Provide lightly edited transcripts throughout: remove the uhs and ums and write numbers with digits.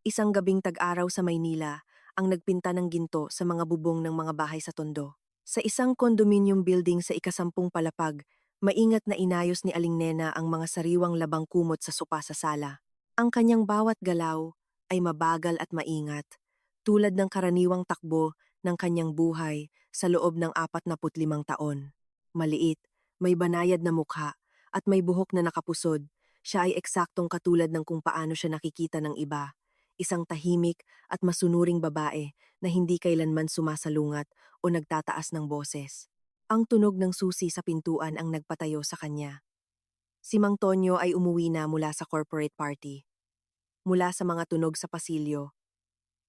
Isang gabing tag-araw sa Maynila ang nagpinta ng ginto sa mga bubong ng mga bahay sa Tondo. Sa isang condominium building sa ikasampung palapag, maingat na inayos ni Aling Nena ang mga sariwang labang kumot sa sopa sa sala. Ang kanyang bawat galaw ay mabagal at maingat, tulad ng karaniwang takbo ng kanyang buhay sa loob ng 45 taon. Maliit, may banayad na mukha, at may buhok na nakapusod. Siya ay eksaktong katulad ng kung paano siya nakikita ng iba, isang tahimik at masunuring babae na hindi kailanman sumasalungat o nagtataas ng boses. Ang tunog ng susi sa pintuan ang nagpatayo sa kanya. Si Mang Tonyo ay umuwi na mula sa corporate party. Mula sa mga tunog sa pasilyo,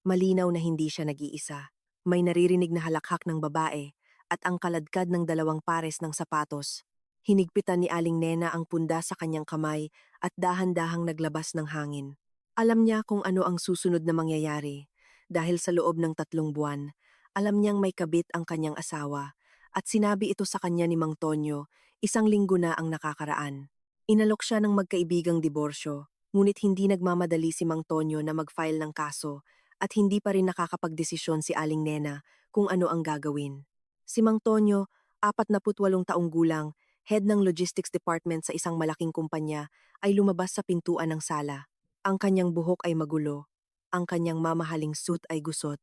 malinaw na hindi siya nag-iisa. May naririnig na halakhak ng babae at ang kaladkad ng dalawang pares ng sapatos. Hinigpitan ni Aling Nena ang punda sa kanyang kamay at dahan-dahang naglabas ng hangin. Alam niya kung ano ang susunod na mangyayari dahil sa loob ng 3 buwan, alam niyang may kabit ang kanyang asawa at sinabi ito sa kanya ni Mang Tonyo 1 linggo na ang nakakaraan. Inalok siya ng magkaibigang diborsyo, ngunit hindi nagmamadali si Mang Tonyo na mag-file ng kaso at hindi pa rin nakakapagdesisyon si Aling Nena kung ano ang gagawin. Si Mang Tonyo, 48 taong gulang, head ng logistics department sa isang malaking kumpanya, ay lumabas sa pintuan ng sala. Ang kanyang buhok ay magulo, ang kanyang mamahaling suit ay gusot,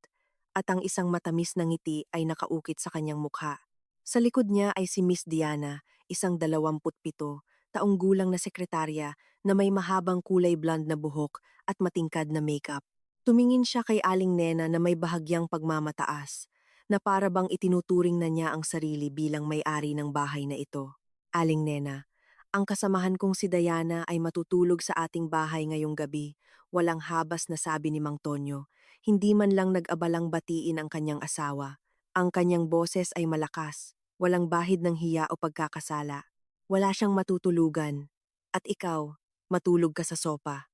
at ang isang matamis na ngiti ay nakaukit sa kanyang mukha. Sa likod niya ay si Miss Diana, isang 27 taong gulang na sekretarya na may mahabang kulay blonde na buhok at matingkad na makeup. Tumingin siya kay Aling Nena na may bahagyang pagmamataas, na para bang itinuturing na niya ang sarili bilang may-ari ng bahay na ito. Aling Nena, ang kasamahan kong si Diana ay matutulog sa ating bahay ngayong gabi, walang habas na sabi ni Mang Tonyo. Hindi man lang nag-abalang batiin ang kanyang asawa. Ang kanyang boses ay malakas, walang bahid ng hiya o pagkakasala. Wala siyang matutulugan. At ikaw, matulog ka sa sopa.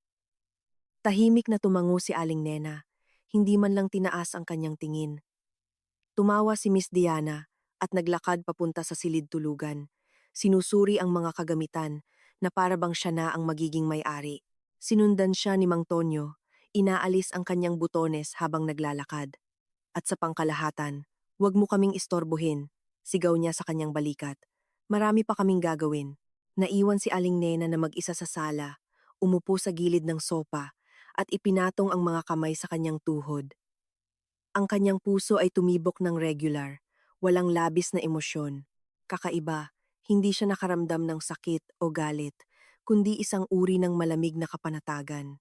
Tahimik na tumango si Aling Nena, hindi man lang tinaas ang kanyang tingin. Tumawa si Miss Diana at naglakad papunta sa silid tulugan. Sinusuri ang mga kagamitan na para bang siya na ang magiging may-ari. Sinundan siya ni Mang Tonyo, inaalis ang kanyang butones habang naglalakad. At sa pangkalahatan, "Huwag mo kaming istorbohin," sigaw niya sa kanyang balikat. "Marami pa kaming gagawin." Naiwan si Aling Nena na mag-isa sa sala, umupo sa gilid ng sopa, at ipinatong ang mga kamay sa kanyang tuhod. Ang kanyang puso ay tumibok ng regular, walang labis na emosyon. Kakaiba, hindi siya nakaramdam ng sakit o galit, kundi isang uri ng malamig na kapanatagan.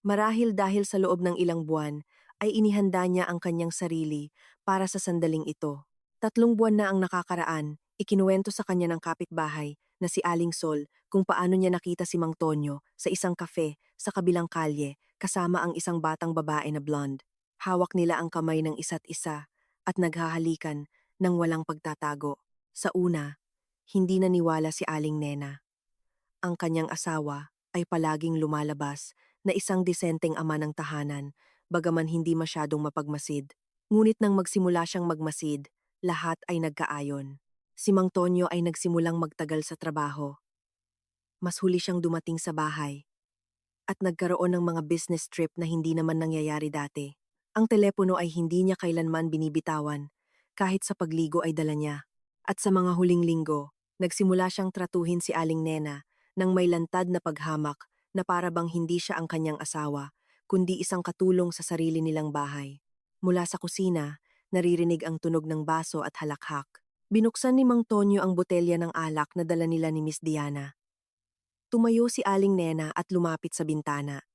Marahil dahil sa loob ng ilang buwan, ay inihanda niya ang kanyang sarili para sa sandaling ito. 3 buwan na ang nakakaraan, ikinuwento sa kanya ng kapitbahay na si Aling Sol kung paano niya nakita si Mang Tonyo sa isang kafe sa kabilang kalye kasama ang isang batang babae na blonde. Hawak nila ang kamay ng isa't isa at naghahalikan ng walang pagtatago. Sa una, hindi naniwala si Aling Nena. Ang kanyang asawa ay palaging lumalabas na isang disenteng ama ng tahanan, bagaman hindi masyadong mapagmasid. Ngunit nang magsimula siyang magmasid, lahat ay nagkaayon. Si Mang Tonyo ay nagsimulang magtagal sa trabaho. Mas huli siyang dumating sa bahay at nagkaroon ng mga business trip na hindi naman nangyayari dati. Ang telepono ay hindi niya kailanman binibitawan, kahit sa pagligo ay dala niya. At sa mga huling linggo, nagsimula siyang tratuhin si Aling Nena ng may lantad na paghamak na para bang hindi siya ang kanyang asawa, kundi isang katulong sa sarili nilang bahay. Mula sa kusina, naririnig ang tunog ng baso at halakhak. Binuksan ni Mang Tonyo ang botelya ng alak na dala nila ni Miss Diana. Tumayo si Aling Nena at lumapit sa bintana.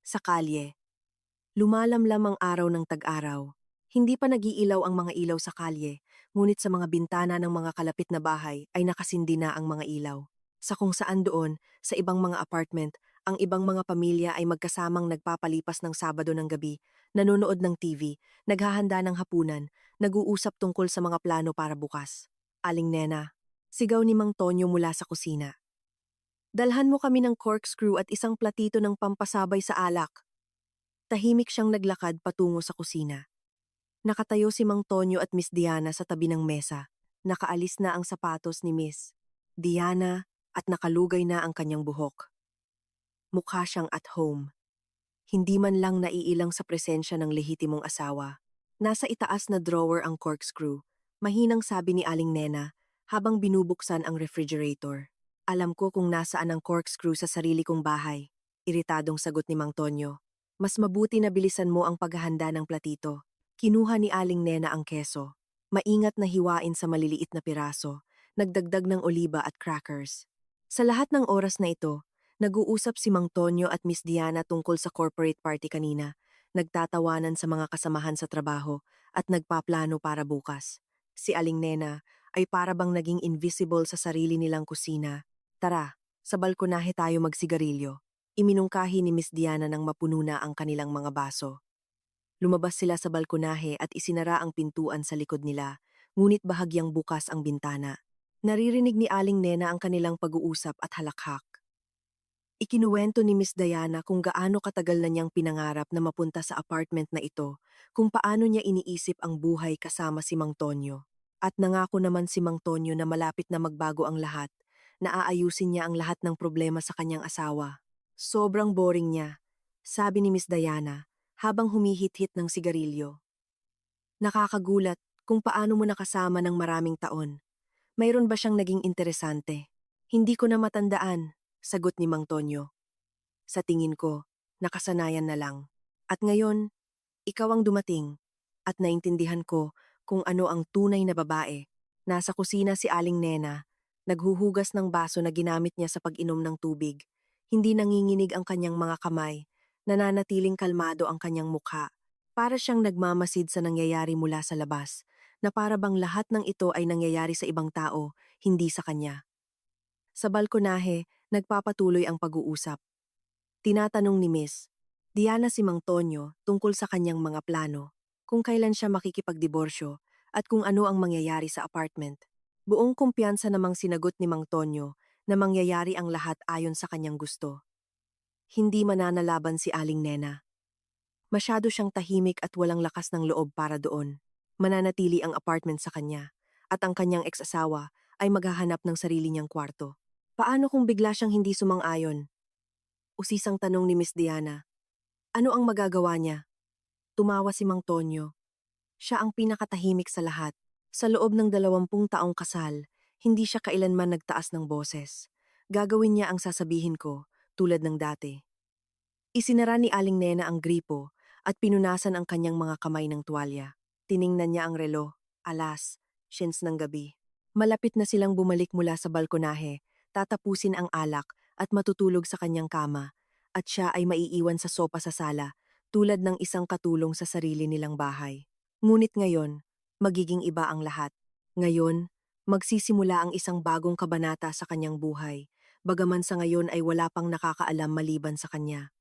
Sa kalye, lumalamlam ang araw ng tag-araw. Hindi pa nag-iilaw ang mga ilaw sa kalye, ngunit sa mga bintana ng mga kalapit na bahay ay nakasindi na ang mga ilaw. Sa kung saan doon, sa ibang mga apartment, ang ibang mga pamilya ay magkasamang nagpapalipas ng Sabado ng gabi, nanonood ng TV, naghahanda ng hapunan, nag-uusap tungkol sa mga plano para bukas. Aling Nena, sigaw ni Mang Tonyo mula sa kusina. "Dalhan mo kami ng corkscrew at isang platito ng pampasabay sa alak." Tahimik siyang naglakad patungo sa kusina. Nakatayo si Mang Tonyo at Miss Diana sa tabi ng mesa. Nakaalis na ang sapatos ni Miss Diana at nakalugay na ang kanyang buhok. Mukha siyang at home. Hindi man lang naiilang sa presensya ng lehitimong asawa. Nasa itaas na drawer ang corkscrew. Mahinang sabi ni Aling Nena habang binubuksan ang refrigerator. Alam ko kung nasaan ang corkscrew sa sarili kong bahay. Iritadong sagot ni Mang Tonyo. Mas mabuti na bilisan mo ang paghahanda ng platito. Kinuha ni Aling Nena ang keso. Maingat na hiwain sa maliliit na piraso. Nagdagdag ng oliba at crackers. Sa lahat ng oras na ito, nag-uusap si Mang Tonyo at Miss Diana tungkol sa corporate party kanina. Nagtatawanan sa mga kasamahan sa trabaho at nagpaplano para bukas. Si Aling Nena ay para bang naging invisible sa sarili nilang kusina. Tara, sa balkonahe tayo magsigarilyo. Iminungkahi ni Miss Diana nang mapuno na ang kanilang mga baso. Lumabas sila sa balkonahe at isinara ang pintuan sa likod nila, ngunit bahagyang bukas ang bintana. Naririnig ni Aling Nena ang kanilang pag-uusap at halakhak. Ikinuwento ni Miss Diana kung gaano katagal na niyang pinangarap na mapunta sa apartment na ito, kung paano niya iniisip ang buhay kasama si Mang Tonyo. At nangako naman si Mang Tonyo na malapit na magbago ang lahat, na aayusin niya ang lahat ng problema sa kanyang asawa. Sobrang boring niya, sabi ni Miss Diana, habang humihit-hit ng sigarilyo. Nakakagulat kung paano mo nakasama ng maraming taon. Mayroon ba siyang naging interesante? Hindi ko na matandaan, sagot ni Mang Tonyo. Sa tingin ko, nakasanayan na lang. At ngayon, ikaw ang dumating. At naintindihan ko kung ano ang tunay na babae. Nasa kusina si Aling Nena, naghuhugas ng baso na ginamit niya sa pag-inom ng tubig. Hindi nanginginig ang kanyang mga kamay, nananatiling kalmado ang kanyang mukha. Para siyang nagmamasid sa nangyayari mula sa labas, na para bang lahat ng ito ay nangyayari sa ibang tao, hindi sa kanya. Sa balkonahe, nagpapatuloy ang pag-uusap. Tinatanong ni Miss Diana si Mang Tonyo tungkol sa kanyang mga plano, kung kailan siya makikipagdiborsyo at kung ano ang mangyayari sa apartment. Buong kumpiyansa namang sinagot ni Mang Tonyo na mangyayari ang lahat ayon sa kanyang gusto. Hindi mananalaban si Aling Nena. Masyado siyang tahimik at walang lakas ng loob para doon. Mananatili ang apartment sa kanya, at ang kanyang ex-asawa ay maghahanap ng sarili niyang kwarto. Paano kung bigla siyang hindi sumang-ayon? Usisang tanong ni Miss Diana. Ano ang magagawa niya? Tumawa si Mang Tonyo. Siya ang pinakatahimik sa lahat. Sa loob ng 20 taong kasal, hindi siya kailanman nagtaas ng boses. Gagawin niya ang sasabihin ko, tulad ng dati. Isinara ni Aling Nena ang gripo at pinunasan ang kanyang mga kamay ng tuwalya. Tiningnan niya ang relo, 9:00 ng gabi. Malapit na silang bumalik mula sa balkonahe, tatapusin ang alak at matutulog sa kanyang kama, at siya ay maiiwan sa sopa sa sala, tulad ng isang katulong sa sarili nilang bahay. Ngunit ngayon, magiging iba ang lahat. Ngayon, magsisimula ang isang bagong kabanata sa kanyang buhay, bagaman sa ngayon ay wala pang nakakaalam maliban sa kanya.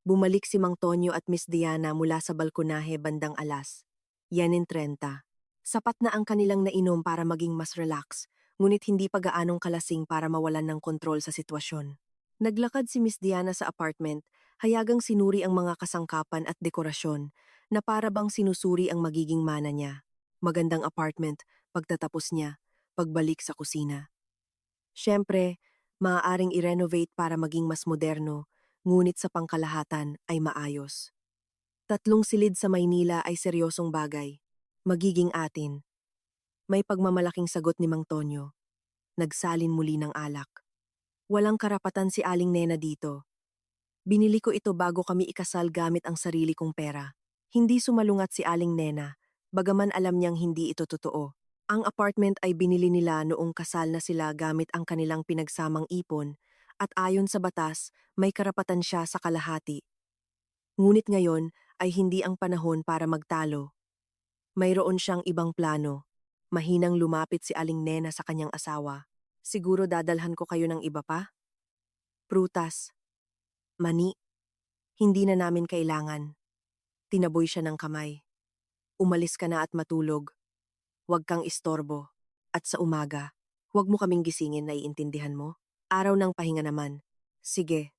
Bumalik si Mang Tonyo at Miss Diana mula sa balkonahe bandang 1:30. Sapat na ang kanilang nainom para maging mas relax, ngunit hindi pa gaanong kalasing para mawalan ng kontrol sa sitwasyon. Naglakad si Miss Diana sa apartment, hayagang sinuri ang mga kasangkapan at dekorasyon, na para bang sinusuri ang magiging mana niya. Magandang apartment, pagtatapos niya, pagbalik sa kusina. Siyempre, maaaring i-renovate para maging mas moderno, ngunit sa pangkalahatan ay maayos. 3 silid sa Maynila ay seryosong bagay. Magiging atin. May pagmamalaking sagot ni Mang Tonyo. Nagsalin muli ng alak. Walang karapatan si Aling Nena dito. Binili ko ito bago kami ikasal gamit ang sarili kong pera. Hindi sumalungat si Aling Nena, bagaman alam niyang hindi ito totoo. Ang apartment ay binili nila noong kasal na sila gamit ang kanilang pinagsamang ipon, at ayon sa batas, may karapatan siya sa kalahati. Ngunit ngayon ay hindi ang panahon para magtalo. Mayroon siyang ibang plano. Mahinang lumapit si Aling Nena sa kanyang asawa. Siguro dadalhan ko kayo ng iba pa? Prutas. Mani. Hindi na namin kailangan. Tinaboy siya ng kamay. Umalis ka na at matulog. Huwag kang istorbo. At sa umaga, huwag mo kaming gisingin, naiintindihan mo? Araw ng pahinga naman. Sige.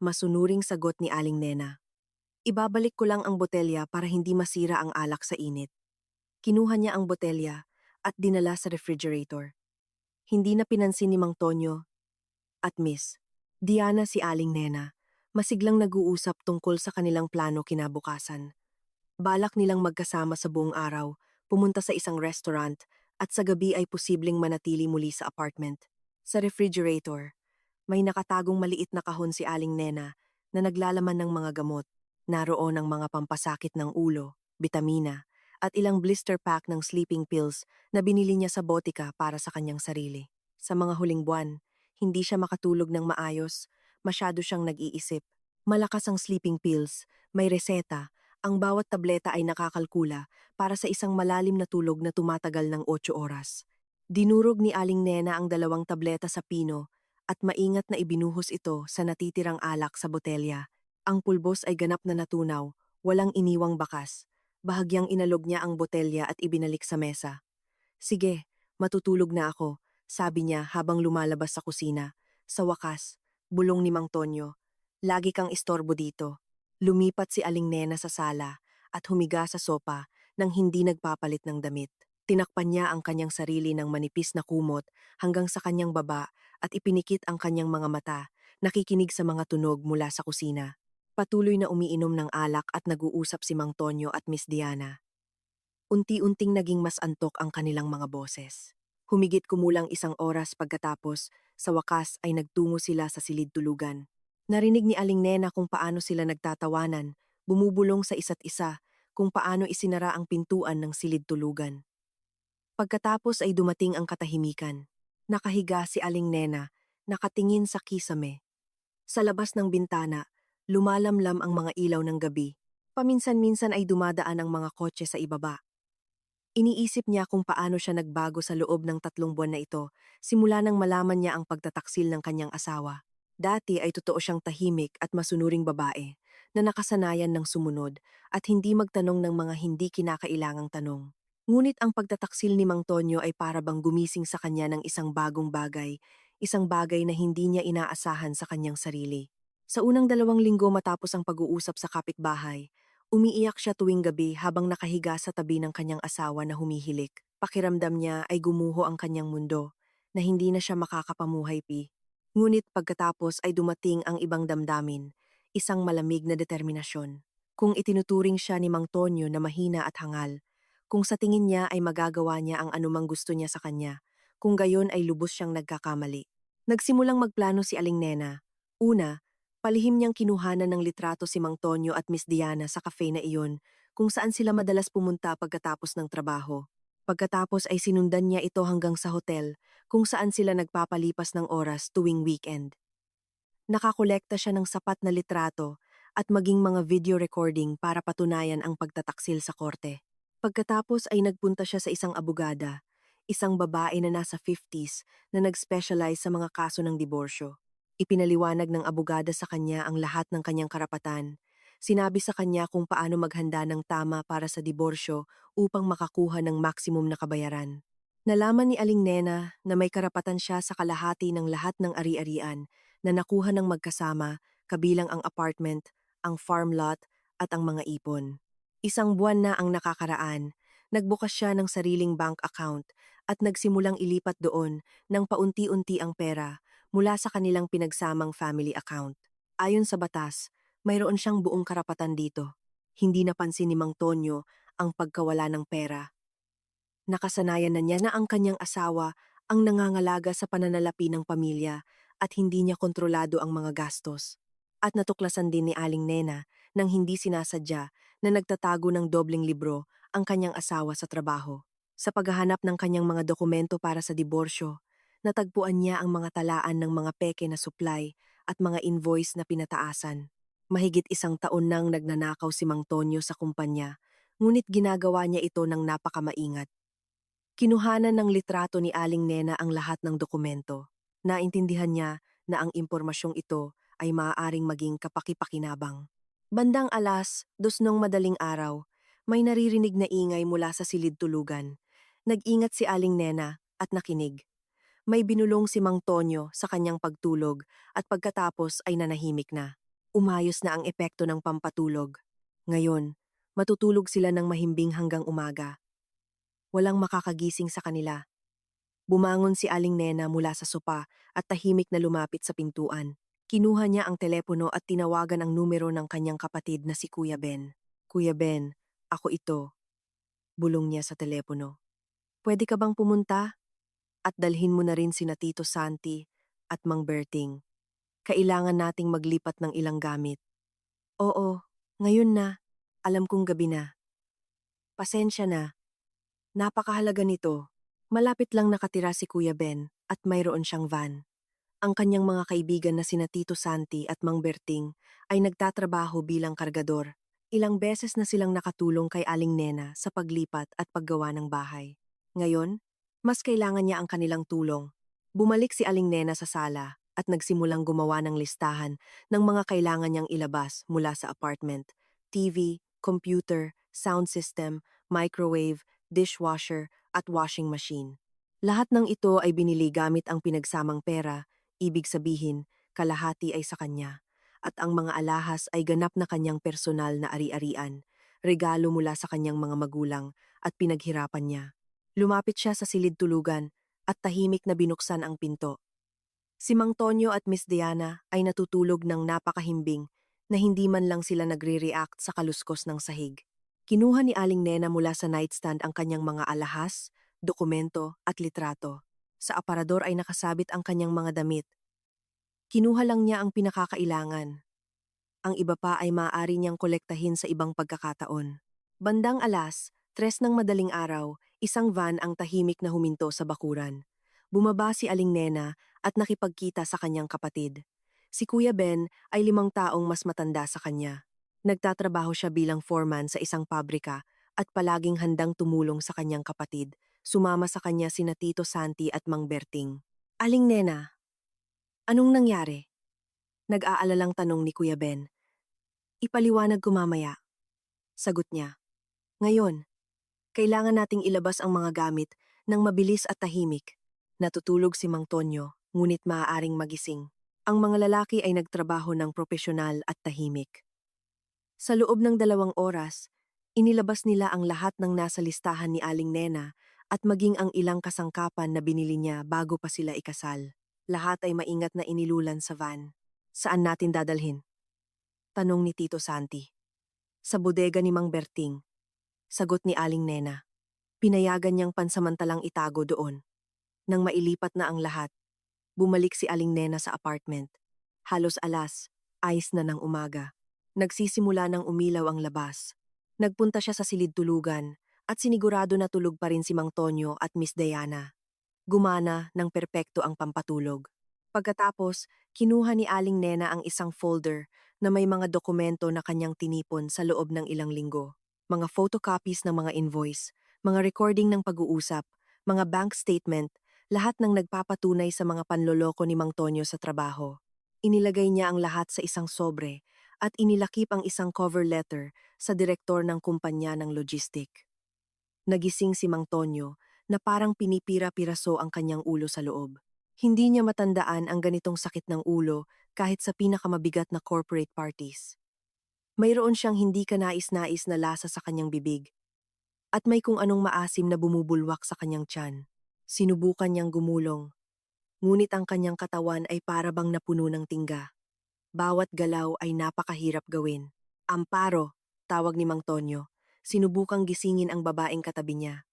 Masunuring sagot ni Aling Nena. Ibabalik ko lang ang botelya para hindi masira ang alak sa init. Kinuha niya ang botelya at dinala sa refrigerator. Hindi na pinansin ni Mang Tonyo at Miss Diana si Aling Nena, Masiglang nag-uusap tungkol sa kanilang plano kinabukasan. Balak nilang magkasama sa buong araw, pumunta sa isang restaurant, at sa gabi ay posibleng manatili muli sa apartment. Sa refrigerator, may nakatagong maliit na kahon si Aling Nena na naglalaman ng mga gamot. Naroon ang mga pampasakit ng ulo, bitamina, at ilang blister pack ng sleeping pills na binili niya sa botika para sa kanyang sarili. Sa mga huling buwan, hindi siya makatulog ng maayos, masyado siyang nag-iisip. Malakas ang sleeping pills, may reseta, ang bawat tableta ay nakakalkula para sa isang malalim na tulog na tumatagal ng 8 oras. Dinurog ni Aling Nena ang 2 tableta sa pino at maingat na ibinuhos ito sa natitirang alak sa botelya. Ang pulbos ay ganap na natunaw, walang iniwang bakas. Bahagyang inalog niya ang botelya at ibinalik sa mesa. Sige, matutulog na ako, sabi niya habang lumalabas sa kusina. Sa wakas, bulong ni Mang Tonyo. Lagi kang istorbo dito. Lumipat si Aling Nena sa sala at humiga sa sopa nang hindi nagpapalit ng damit. Tinakpan niya ang kanyang sarili ng manipis na kumot hanggang sa kanyang baba at ipinikit ang kanyang mga mata, nakikinig sa mga tunog mula sa kusina. Patuloy na umiinom ng alak at nag-uusap si Mang Tonyo at Miss Diana. Unti-unting naging mas antok ang kanilang mga boses. Humigit kumulang 1 oras pagkatapos, sa wakas ay nagtungo sila sa silid tulugan. Narinig ni Aling Nena kung paano sila nagtatawanan, bumubulong sa isa't isa, kung paano isinara ang pintuan ng silid tulugan. Pagkatapos ay dumating ang katahimikan. Nakahiga si Aling Nena, nakatingin sa kisame. Sa labas ng bintana, lumalamlam ang mga ilaw ng gabi. Paminsan-minsan ay dumadaan ang mga kotse sa ibaba. Iniisip niya kung paano siya nagbago sa loob ng 3 buwan na ito, simula nang malaman niya ang pagtataksil ng kanyang asawa. Dati ay totoo siyang tahimik at masunuring babae, na nakasanayan ng sumunod at hindi magtanong ng mga hindi kinakailangang tanong. Ngunit ang pagtataksil ni Mang Tonyo ay para bang gumising sa kanya ng isang bagay na hindi niya inaasahan sa kanyang sarili. Sa unang 2 linggo matapos ang pag-uusap sa kapitbahay, umiiyak siya tuwing gabi habang nakahiga sa tabi ng kanyang asawa na humihilik. Pakiramdam niya ay gumuho ang kanyang mundo, na hindi na siya makakapamuhay. Ngunit pagkatapos ay dumating ang ibang damdamin, isang malamig na determinasyon. Kung itinuturing siya ni Mang Tonyo na mahina at hangal, kung sa tingin niya ay magagawa niya ang anumang gusto niya sa kanya, kung gayon ay lubos siyang nagkakamali. Nagsimulang magplano si Aling Nena. Una, palihim niyang kinuhanan ng litrato si Mang Tonyo at Miss Diana sa cafe na iyon kung saan sila madalas pumunta pagkatapos ng trabaho. Pagkatapos ay sinundan niya ito hanggang sa hotel kung saan sila nagpapalipas ng oras tuwing weekend. Nakakolekta siya ng sapat na litrato at maging mga video recording para patunayan ang pagtataksil sa korte. Pagkatapos ay nagpunta siya sa isang abogada, isang babae na nasa 50s na nag-specialize sa mga kaso ng diborsyo. Ipinaliwanag ng abogada sa kanya ang lahat ng kanyang karapatan. Sinabi sa kanya kung paano maghanda ng tama para sa diborsyo upang makakuha ng maximum na kabayaran. Nalaman ni Aling Nena na may karapatan siya sa kalahati ng lahat ng ari-arian na nakuha ng magkasama, kabilang ang apartment, ang farm lot, at ang mga ipon. 1 buwan na ang nakakaraan, nagbukas siya ng sariling bank account at nagsimulang ilipat doon ng paunti-unti ang pera mula sa kanilang pinagsamang family account. Ayon sa batas, mayroon siyang buong karapatan dito. Hindi napansin ni Mang Tonyo ang pagkawala ng pera. Nakasanayan na niya na ang kanyang asawa ang nangangalaga sa pananalapi ng pamilya at hindi niya kontrolado ang mga gastos. At natuklasan din ni Aling Nena nang hindi sinasadya na nagtatago ng dobleng libro ang kanyang asawa sa trabaho. Sa paghahanap ng kanyang mga dokumento para sa diborsyo, natagpuan niya ang mga talaan ng mga peke na supply at mga invoice na pinataasan. Mahigit 1 taon nang nagnanakaw si Mang Tonyo sa kumpanya, ngunit ginagawa niya ito ng napakamaingat. Kinuhanan ng litrato ni Aling Nena ang lahat ng dokumento. Naintindihan niya na ang impormasyong ito ay maaaring maging kapaki-pakinabang. Bandang 2:00 nung madaling araw, may naririnig na ingay mula sa silid tulugan. Nag-ingat si Aling Nena at nakinig. May binulong si Mang Tonyo sa kanyang pagtulog at pagkatapos ay nanahimik na. Umayos na ang epekto ng pampatulog. Ngayon, matutulog sila ng mahimbing hanggang umaga. Walang makakagising sa kanila. Bumangon si Aling Nena mula sa sopa at tahimik na lumapit sa pintuan. Kinuha niya ang telepono at tinawagan ang numero ng kanyang kapatid na si Kuya Ben. Kuya Ben, ako ito, bulong niya sa telepono. Pwede ka bang pumunta? At dalhin mo na rin sina Tito Santi at Mang Berting. Kailangan nating maglipat ng ilang gamit. Oo, ngayon na. Alam kong gabi na. Pasensya na. Napakahalaga nito. Malapit lang nakatira si Kuya Ben at mayroon siyang van. Ang kanyang mga kaibigan na sina Tito Santi at Mang Berting ay nagtatrabaho bilang kargador. Ilang beses na silang nakatulong kay Aling Nena sa paglipat at paggawa ng bahay. Ngayon, mas kailangan niya ang kanilang tulong. Bumalik si Aling Nena sa sala at nagsimulang gumawa ng listahan ng mga kailangan niyang ilabas mula sa apartment. TV, computer, sound system, microwave, dishwasher at washing machine. Lahat ng ito ay binili gamit ang pinagsamang pera. Ibig sabihin, kalahati ay sa kanya, at ang mga alahas ay ganap na kanyang personal na ari-arian, regalo mula sa kanyang mga magulang at pinaghirapan niya. Lumapit siya sa silid tulugan at tahimik na binuksan ang pinto. Si Mang Tonyo at Miss Diana ay natutulog ng napakahimbing na hindi man lang sila nagre-react sa kaluskos ng sahig. Kinuha ni Aling Nena mula sa nightstand ang kanyang mga alahas, dokumento at litrato. Sa aparador ay nakasabit ang kanyang mga damit. Kinuha lang niya ang pinakakailangan. Ang iba pa ay maaari niyang kolektahin sa ibang pagkakataon. Bandang 3:00 ng madaling araw, isang van ang tahimik na huminto sa bakuran. Bumaba si Aling Nena at nakipagkita sa kanyang kapatid. Si Kuya Ben ay 5 taong mas matanda sa kanya. Nagtatrabaho siya bilang foreman sa isang pabrika at palaging handang tumulong sa kanyang kapatid. Sumama sa kanya sina Tito Santi at Mang Berting. Aling Nena, anong nangyari? Nag-aalalang tanong ni Kuya Ben. Ipaliwanag ko mamaya. Sagot niya. Ngayon, kailangan nating ilabas ang mga gamit ng mabilis at tahimik. Natutulog si Mang Tonyo, ngunit maaaring magising. Ang mga lalaki ay nagtrabaho ng propesyonal at tahimik. Sa loob ng 2 oras, inilabas nila ang lahat ng nasa listahan ni Aling Nena at maging ang ilang kasangkapan na binili niya bago pa sila ikasal. Lahat ay maingat na inilulan sa van. Saan natin dadalhin? Tanong ni Tito Santi. Sa bodega ni Mang Berting. Sagot ni Aling Nena. Pinayagan niyang pansamantalang itago doon. Nang mailipat na ang lahat, bumalik si Aling Nena sa apartment. Halos ayos na ng umaga. Nagsisimula ng umilaw ang labas. Nagpunta siya sa silid tulugan at sinigurado na tulog pa rin si Mang Tonyo at Miss Diana. Gumana ng perpekto ang pampatulog. Pagkatapos, kinuha ni Aling Nena ang isang folder na may mga dokumento na kanyang tinipon sa loob ng ilang linggo. Mga photocopies ng mga invoice, mga recording ng pag-uusap, mga bank statement, lahat ng nagpapatunay sa mga panloloko ni Mang Tonyo sa trabaho. Inilagay niya ang lahat sa isang sobre at inilakip ang isang cover letter sa direktor ng kumpanya ng logistic. Nagising si Mang Tonyo na parang pinipira-piraso ang kanyang ulo sa loob. Hindi niya matandaan ang ganitong sakit ng ulo kahit sa pinakamabigat na corporate parties. Mayroon siyang hindi kanais-nais na lasa sa kanyang bibig at may kung anong maasim na bumubulwak sa kanyang tiyan. Sinubukan niyang gumulong, ngunit ang kanyang katawan ay para bang napuno ng tingga. Bawat galaw ay napakahirap gawin. Amparo, tawag ni Mang Tonyo. Sinubukang gisingin ang babaeng katabi niya.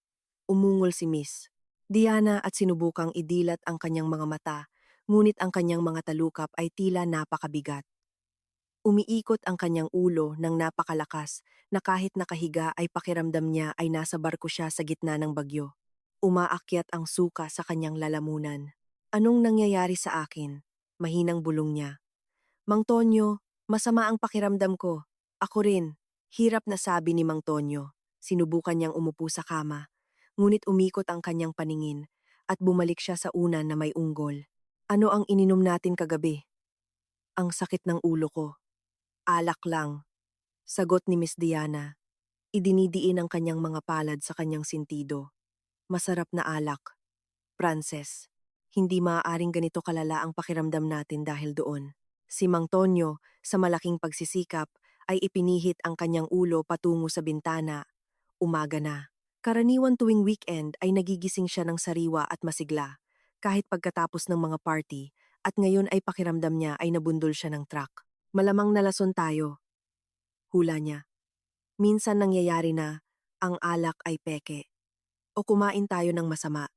Umungol si Miss Diana at sinubukang idilat ang kanyang mga mata, ngunit ang kanyang mga talukap ay tila napakabigat. Umiikot ang kanyang ulo ng napakalakas na kahit nakahiga ay pakiramdam niya ay nasa barko siya sa gitna ng bagyo. Umaakyat ang suka sa kanyang lalamunan. Anong nangyayari sa akin? Mahinang bulong niya. Mang Tonyo, masama ang pakiramdam ko. Ako rin. Hirap na sabi ni Mang Tonyo. Sinubukan niyang umupo sa kama, ngunit umikot ang kanyang paningin at bumalik siya sa unan na may unggol. Ano ang ininom natin kagabi? Ang sakit ng ulo ko. Alak lang. Sagot ni Miss Diana. Idinidiin ang kanyang mga palad sa kanyang sintido. Masarap na alak. Frances, hindi maaaring ganito kalala ang pakiramdam natin dahil doon. Si Mang Tonyo, sa malaking pagsisikap, ay ipinihit ang kanyang ulo patungo sa bintana. Umaga na. Karaniwan tuwing weekend ay nagigising siya ng sariwa at masigla. Kahit pagkatapos ng mga party, at ngayon ay pakiramdam niya ay nabundol siya ng truck. Malamang nalason tayo, hula niya. Minsan nangyayari na ang alak ay peke o kumain tayo ng masama.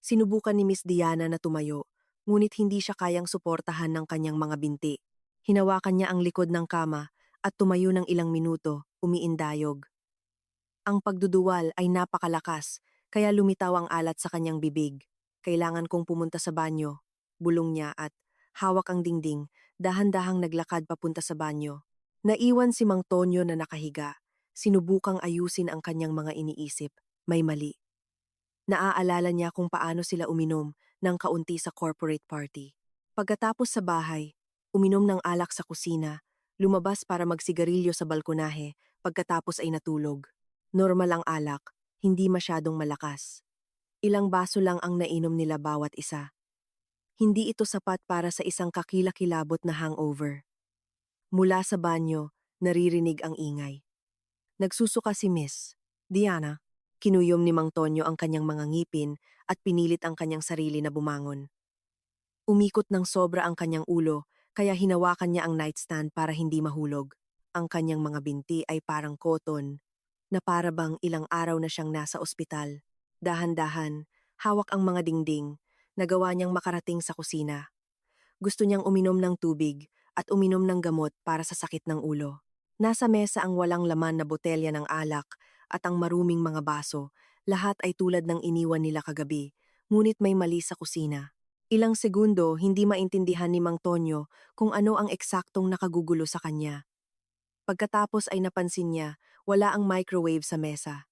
Sinubukan ni Miss Diana na tumayo, ngunit hindi siya kayang suportahan ng kanyang mga binti. Hinawakan niya ang likod ng kama at tumayo ng ilang minuto, umiindayog. Ang pagduduwal ay napakalakas, kaya lumitaw ang alat sa kanyang bibig. Kailangan kong pumunta sa banyo, bulong niya at hawak ang dingding, dahan-dahang naglakad papunta sa banyo. Naiwan si Mang Tonyo na nakahiga. Sinubukang ayusin ang kanyang mga iniisip. May mali. Naaalala niya kung paano sila uminom ng kaunti sa corporate party. Pagkatapos sa bahay, uminom ng alak sa kusina, lumabas para magsigarilyo sa balkonahe, pagkatapos ay natulog. Normal ang alak, hindi masyadong malakas. Ilang baso lang ang nainom nila bawat isa. Hindi ito sapat para sa isang kakilakilabot na hangover. Mula sa banyo, naririnig ang ingay. Nagsusuka si Miss Diana. Kinuyom ni Mang Tonyo ang kanyang mga ngipin at pinilit ang kanyang sarili na bumangon. Umikot ng sobra ang kanyang ulo, kaya hinawakan niya ang nightstand para hindi mahulog. Ang kanyang mga binti ay parang koton, na para bang ilang araw na siyang nasa ospital. Dahan-dahan, hawak ang mga dingding, nagawa niyang makarating sa kusina. Gusto niyang uminom ng tubig at uminom ng gamot para sa sakit ng ulo. Nasa mesa ang walang laman na botelya ng alak at ang maruming mga baso, lahat ay tulad ng iniwan nila kagabi, ngunit may mali sa kusina. Ilang segundo, hindi maintindihan ni Mang Tonyo kung ano ang eksaktong nakagugulo sa kanya. Pagkatapos ay napansin niya, wala ang microwave sa mesa.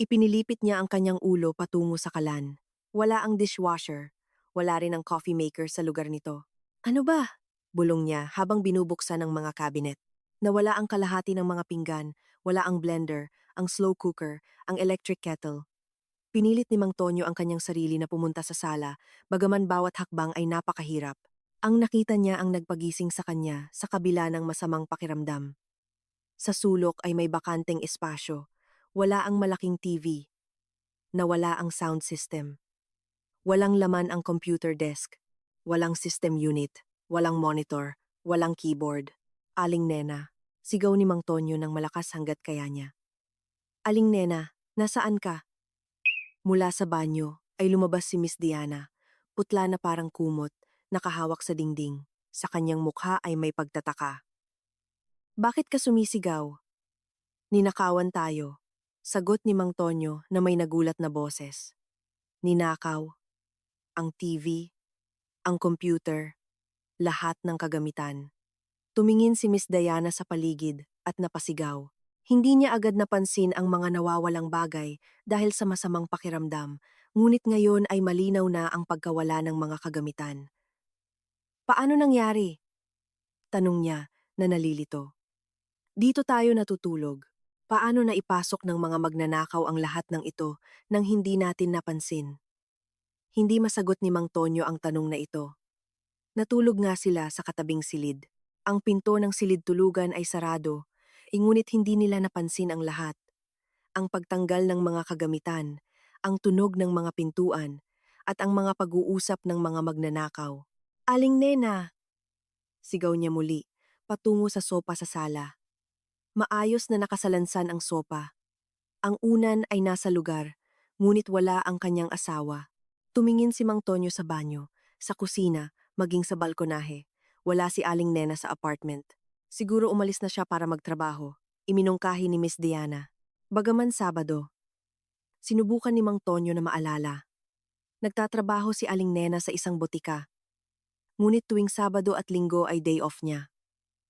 Ipinilipit niya ang kanyang ulo patungo sa kalan. Wala ang dishwasher, wala rin ang coffee maker sa lugar nito. Ano ba? Bulong niya habang binubuksan ang mga cabinet. Nawala ang kalahati ng mga pinggan, wala ang blender, ang slow cooker, ang electric kettle. Pinilit ni Mang Tonyo ang kanyang sarili na pumunta sa sala, bagaman bawat hakbang ay napakahirap. Ang nakita niya ang nagpagising sa kanya sa kabila ng masamang pakiramdam. Sa sulok ay may bakanteng espasyo. Wala ang malaking TV. Nawala ang sound system. Walang laman ang computer desk. Walang system unit. Walang monitor. Walang keyboard. Aling Nena. Sigaw ni Mang Tonyo ng malakas hanggat kaya niya. Aling Nena, nasaan ka? Mula sa banyo ay lumabas si Miss Diana. Putla na parang kumot, nakahawak sa dingding. Sa kanyang mukha ay may pagtataka. Bakit ka sumisigaw? Ninakawan tayo. Sagot ni Mang Tonyo na may nagulat na boses. Ninakaw. Ang TV. Ang computer. Lahat ng kagamitan. Tumingin si Miss Diana sa paligid at napasigaw. Hindi niya agad napansin ang mga nawawalang bagay dahil sa masamang pakiramdam, ngunit ngayon ay malinaw na ang pagkawala ng mga kagamitan. Paano nangyari? Tanong niya na nalilito. Dito tayo natutulog. Paano na ipasok ng mga magnanakaw ang lahat ng ito nang hindi natin napansin? Hindi masagot ni Mang Tonyo ang tanong na ito. Natulog nga sila sa katabing silid. Ang pinto ng silid tulugan ay sarado, ngunit hindi nila napansin ang lahat. Ang pagtanggal ng mga kagamitan, ang tunog ng mga pintuan, at ang mga pag-uusap ng mga magnanakaw. Aling Nena! Sigaw niya muli, patungo sa sopa sa sala. Maayos na nakasalansan ang sopa. Ang unan ay nasa lugar, ngunit wala ang kanyang asawa. Tumingin si Mang Tonyo sa banyo, sa kusina, maging sa balkonahe. Wala si Aling Nena sa apartment. Siguro umalis na siya para magtrabaho. Iminungkahi ni Miss Diana. Bagaman Sabado. Sinubukan ni Mang Tonyo na maalala. Nagtatrabaho si Aling Nena sa isang botika. Ngunit tuwing Sabado at Linggo ay day off niya.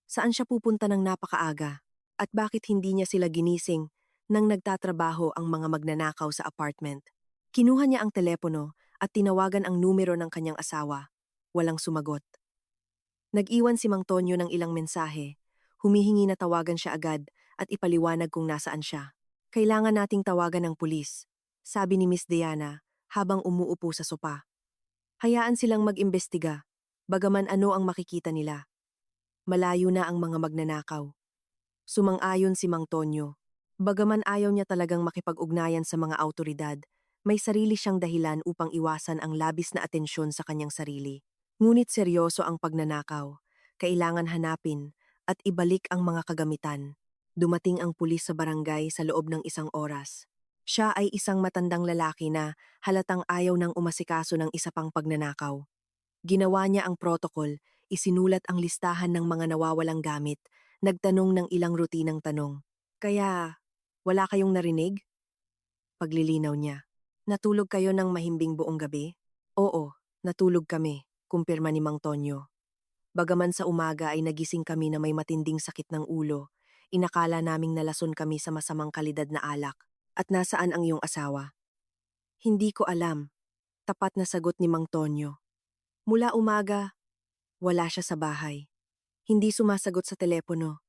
Saan siya pupunta ng napakaaga? At bakit hindi niya sila ginising nang nagtatrabaho ang mga magnanakaw sa apartment? Kinuha niya ang telepono at tinawagan ang numero ng kanyang asawa. Walang sumagot. Nag-iwan si Mang Tonyo ng ilang mensahe. Humihingi na tawagan siya agad at ipaliwanag kung nasaan siya. Kailangan nating tawagan ng pulis, sabi ni Miss Diana habang umuupo sa sopa. Hayaan silang mag-imbestiga, bagaman ano ang makikita nila. Malayo na ang mga magnanakaw. Sumang-ayon si Mang Tonyo. Bagaman ayaw niya talagang makipag-ugnayan sa mga awtoridad, may sarili siyang dahilan upang iwasan ang labis na atensyon sa kanyang sarili. Ngunit seryoso ang pagnanakaw. Kailangan hanapin at ibalik ang mga kagamitan. Dumating ang pulis sa barangay sa loob ng 1 oras. Siya ay isang matandang lalaki na halatang ayaw ng umasikaso ng isa pang pagnanakaw. Ginawa niya ang protocol, isinulat ang listahan ng mga nawawalang gamit, nagtanong ng ilang rutinang tanong. Kaya, wala kayong narinig? Paglilinaw niya. Natulog kayo ng mahimbing buong gabi? Oo, natulog kami, kumpirma ni Mang Tonyo. Bagaman sa umaga ay nagising kami na may matinding sakit ng ulo, inakala naming nalason kami sa masamang kalidad na alak. At nasaan ang iyong asawa? Hindi ko alam, tapat na sagot ni Mang Tonyo. Mula umaga, wala siya sa bahay. Hindi sumasagot sa telepono.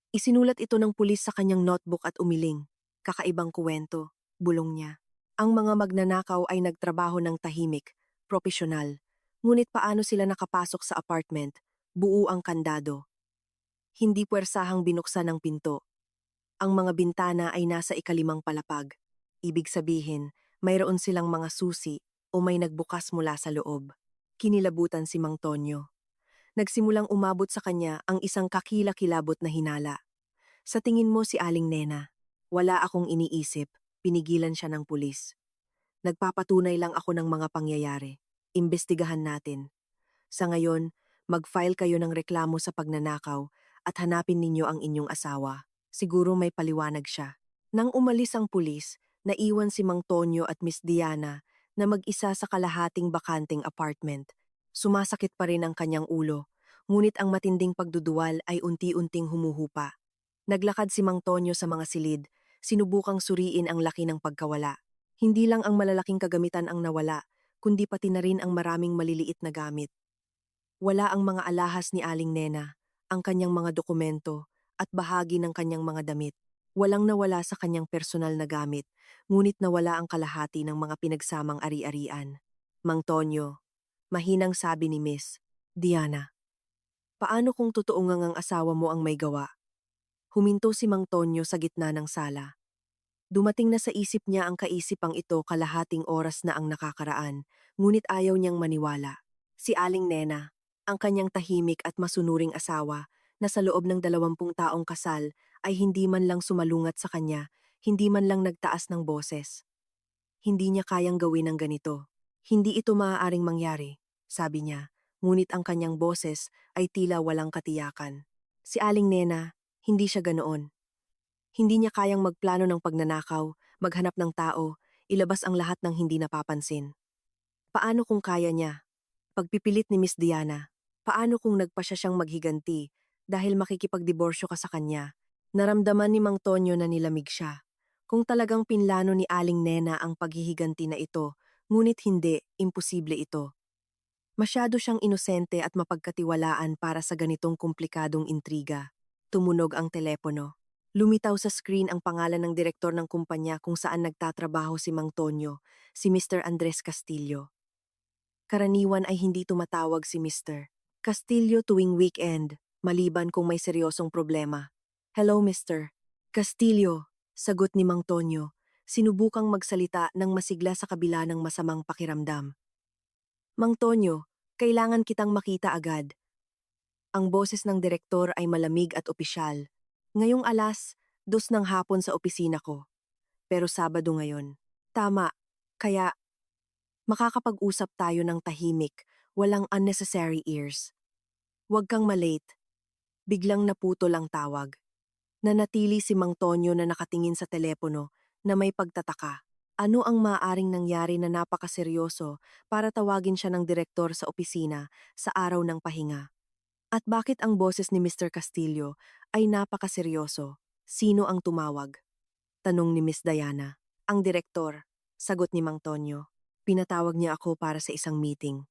Isinulat ito ng pulis sa kanyang notebook at umiling. Kakaibang kuwento, bulong niya. Ang mga magnanakaw ay nagtrabaho ng tahimik, propesyonal. Ngunit paano sila nakapasok sa apartment? Buo ang kandado. Hindi puwersahang binuksan ang pinto. Ang mga bintana ay nasa ikalimang palapag. Ibig sabihin, mayroon silang mga susi o may nagbukas mula sa loob. Kinilabutan si Mang Tonyo. Nagsimulang umabot sa kanya ang isang kakilakilabot na hinala. Sa tingin mo si Aling Nena? Wala akong iniisip, pinigilan siya ng pulis. Nagpapatunay lang ako ng mga pangyayari. Imbestigahan natin. Sa ngayon, mag-file kayo ng reklamo sa pagnanakaw at hanapin ninyo ang inyong asawa. Siguro may paliwanag siya. Nang umalis ang pulis, naiwan si Mang Tonyo at Miss Diana na mag-isa sa kalahating bakanting apartment. Sumasakit pa rin ang kanyang ulo, ngunit ang matinding pagduduwal ay unti-unting humuhupa. Naglakad si Mang Tonyo sa mga silid, sinubukang suriin ang laki ng pagkawala. Hindi lang ang malalaking kagamitan ang nawala, kundi pati na rin ang maraming maliliit na gamit. Wala ang mga alahas ni Aling Nena, ang kanyang mga dokumento, at bahagi ng kanyang mga damit. Walang nawala sa kanyang personal na gamit, ngunit nawala ang kalahati ng mga pinagsamang ari-arian. Mang Tonyo, mahinang sabi ni Miss Diana. Paano kung totoo ngang ang asawa mo ang may gawa? Huminto si Mang Tonyo sa gitna ng sala. Dumating na sa isip niya ang kaisipang ito kalahating oras na ang nakakaraan, ngunit ayaw niyang maniwala. Si Aling Nena, ang kanyang tahimik at masunuring asawa, na sa loob ng 20 taong kasal ay hindi man lang sumalungat sa kanya, hindi man lang nagtaas ng boses. Hindi niya kayang gawin ang ganito. Hindi ito maaaring mangyari, sabi niya, ngunit ang kanyang boses ay tila walang katiyakan. Si Aling Nena, hindi siya ganoon. Hindi niya kayang magplano ng pagnanakaw, maghanap ng tao, ilabas ang lahat ng hindi napapansin. Paano kung kaya niya? Pagpipilit ni Miss Diana. Paano kung nagpasya siyang maghiganti dahil makikipagdiborsyo ka sa kanya? Naramdaman ni Mang Tonyo na nilamig siya. Kung talagang pinlano ni Aling Nena ang paghihiganti na ito, ngunit hindi, imposible ito. Masyado siyang inosente at mapagkatiwalaan para sa ganitong komplikadong intriga. Tumunog ang telepono. Lumitaw sa screen ang pangalan ng direktor ng kumpanya kung saan nagtatrabaho si Mang Tonyo, si Mr. Andres Castillo. Karaniwan ay hindi tumatawag si Mr. Castillo tuwing weekend, maliban kung may seryosong problema. Hello, Mr. Castillo, sagot ni Mang Tonyo, sinubukang magsalita ng masigla sa kabila ng masamang pakiramdam. Mang Tonyo, kailangan kitang makita agad. Ang boses ng direktor ay malamig at opisyal. Ngayong 2:00 ng hapon sa opisina ko. Pero Sabado ngayon. Tama, kaya makakapag-usap tayo ng tahimik, walang unnecessary ears. Huwag kang malate. Biglang naputol ang tawag. Nanatili si Mang Tonyo na nakatingin sa telepono na may pagtataka. Ano ang maaaring nangyari na napakaseryoso para tawagin siya ng direktor sa opisina sa araw ng pahinga? At bakit ang boses ni Mr. Castillo ay napakaseryoso? Sino ang tumawag? Tanong ni Miss Diana. Ang direktor, sagot ni Mang Tonyo. Pinatawag niya ako para sa isang meeting.